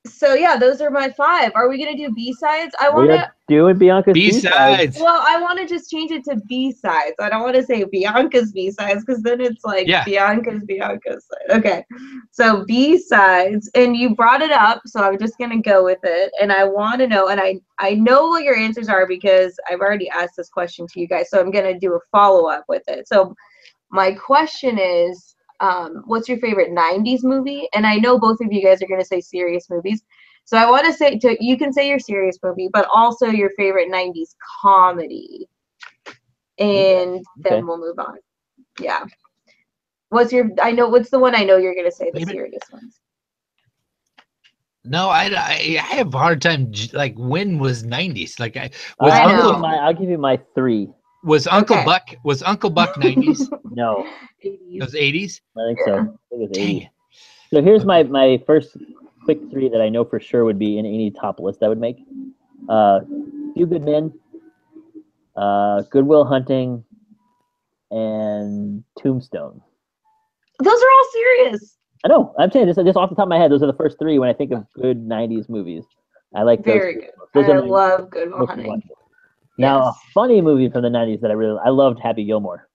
So yeah, those are my 5. Are we gonna do B-sides? I want to do Bianca's B-sides. Well, I want to just change it to B-sides. I don't want to say Bianca's B-sides because then it's like Bianca's side. Okay, so B-sides, and you brought it up, so I'm just gonna go with it. And I want to know, and I know what your answers are because I've already asked this question to you guys. So I'm gonna do a follow-up with it. So my question is, what's your favorite 90s movie? And I know both of you guys are going to say serious movies. So I want to say, you can say your serious movie, but also your favorite 90s comedy. And then we'll move on. Yeah. What's the one I know you're going to say, the serious ones? No, I have a hard time, like, when was 90s? Like, I'll give you my 3. Was Uncle Okay. Buck 90s? No, It 80s. was 80s? I think so. I think it was Dang 80. it. So here's my first quick three that I know for sure would be in any top list I would make. Few Good Men, Goodwill Hunting, and Tombstone. Those are all serious. I know. I'm saying this just off the top of my head. Those are the first three when I think of good '90s movies. I like those. Very good. Those I are my love Good Will most Hunting. watched. Now, a funny movie from the '90s that I loved Happy Gilmore.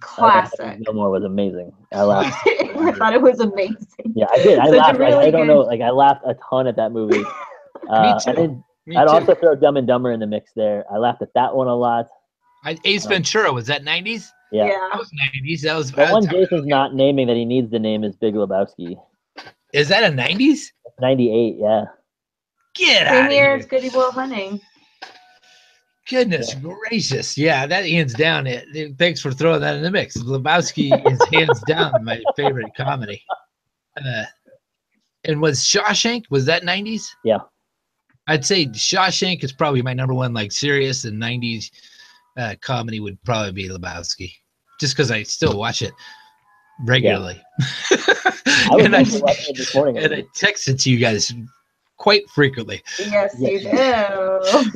Classic. Happy Gilmore was amazing. I laughed. I thought it was amazing. Yeah, I did. I Such a laughed. really I don't know. good- Like I laughed a ton at that movie. Me And too. then Me I'd too. also throw Dumb and Dumber in the mix there. I laughed at that one a lot. Ace Ventura, was that 90s? Yeah. That was 90s. That was The one Jason's not naming that he needs to name is Big Lebowski. Is that a 90s? 98, yeah. Get out Same of year here. as Good Will Hunting. Goodness gracious. Yeah, that hands down. Thanks for throwing that in the mix. Lebowski is hands down my favorite comedy. And was Shawshank, was that 90s? Yeah. I'd say Shawshank is probably my number one, like serious and 90s comedy would probably be Lebowski. Just because I still watch it regularly. I was and actually watching it this morning. and I text it to you guys quite frequently. Yes, you do.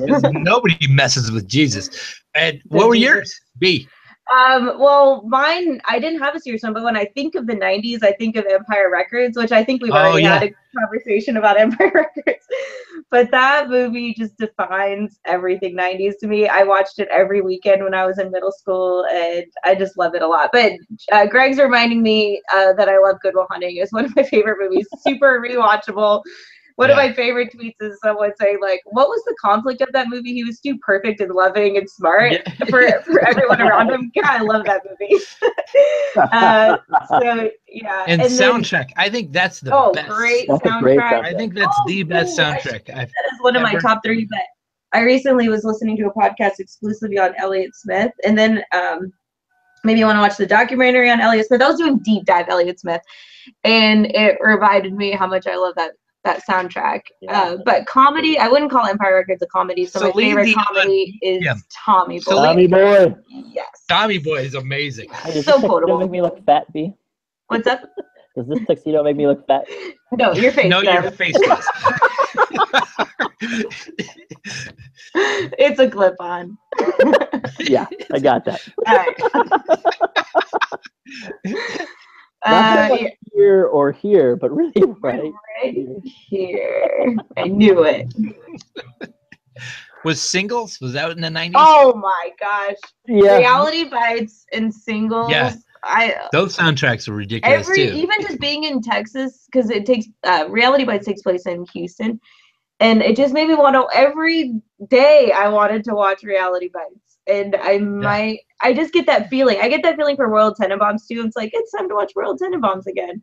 Because nobody messes with Jesus. And what were yours? B. Well, mine, I didn't have a serious one, but when I think of the 90s, I think of Empire Records, which I think we've already had a conversation about Empire Records. But that movie just defines everything 90s to me. I watched it every weekend when I was in middle school, and I just love it a lot. But Greg's reminding me that I love Good Will Hunting. It's one of my favorite movies, super rewatchable. One of my favorite tweets is someone saying, like, what was the conflict of that movie? He was too perfect and loving and smart for everyone around him. God, I love that movie. So, yeah. And soundtrack. I think that's the best. Great That's soundtrack. a great soundtrack. I think that's the best soundtrack. That is one of my top three, but I recently was listening to a podcast exclusively on Elliott Smith, and then maybe you want to watch the documentary on Elliott Smith. I was doing deep dive Elliott Smith, and it reminded me how much I love that soundtrack. But comedy, I wouldn't call Empire Records a comedy. So my favorite comedy is Tommy Boy. Tommy Boy. Yes. Tommy Boy is amazing. Hey, does So this tuxedo quotable. make me look fat, B? What's up? Does this tuxedo make me look fat? No, your face. No, your does. face does. It's a clip on. Yeah, I got that. All right. Not here or here, but really right here. I knew it. Was Singles? Was that in the 90s? Oh my gosh. Yeah. Reality Bites and Singles. Yeah. Those soundtracks are ridiculous too. Even just being in Texas, because it takes Reality Bites takes place in Houston, and it just made me want to. Every day I wanted to watch Reality Bites, and I just get that feeling. I get that feeling for Royal Tenenbaums too. It's like it's time to watch Royal Tenenbaums again.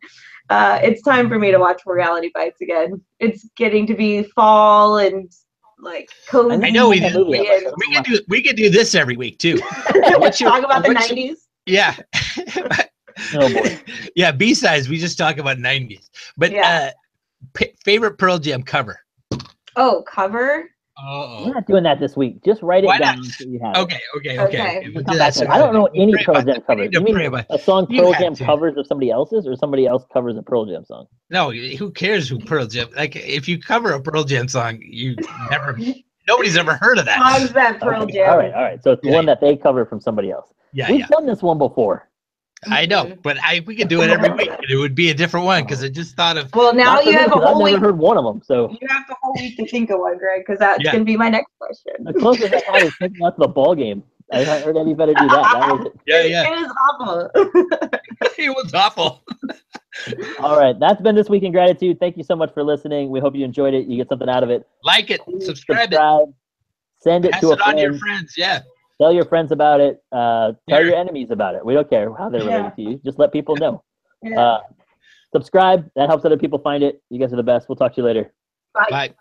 It's time for me to watch Reality Bites again. It's getting to be fall and like cozy. I know we could do this every week too. Talk about the 90s. Yeah. Oh boy. Yeah, B-sides, we just talk about 90s. But favorite Pearl Jam cover. Oh, cover? We're not doing that this week. Just write it down so you have Okay. We'll come back to it. I don't know any Pearl Jam covers. You mean a song Pearl Jam covers of somebody else's, or somebody else covers a Pearl Jam song? No, who cares who Pearl Jam? Like, if you cover a Pearl Jam song, nobody's ever heard of that. Songs that Pearl Jam. All right. So it's one that they cover from somebody else. We've done this one before. I know, but we could do it every week. It would be a different one because I just thought of. Well, now you have a whole week. I've never heard one of them, so you have the whole week to think of one, Greg, because that's gonna be my next question. The closest I had is thinking out to the ball game. I haven't heard anybody do that. That was it. Yeah. It was awful. It was awful. All right, that's been This Week in Gratitude. Thank you so much for listening. We hope you enjoyed it. You get something out of it. Like it, subscribe it, send it pass to a it on friend. to your friends. Yeah. Tell your friends about it. Tell your enemies about it. We don't care how they're related to you. Just let people know. Subscribe. That helps other people find it. You guys are the best. We'll talk to you later. Bye. Bye.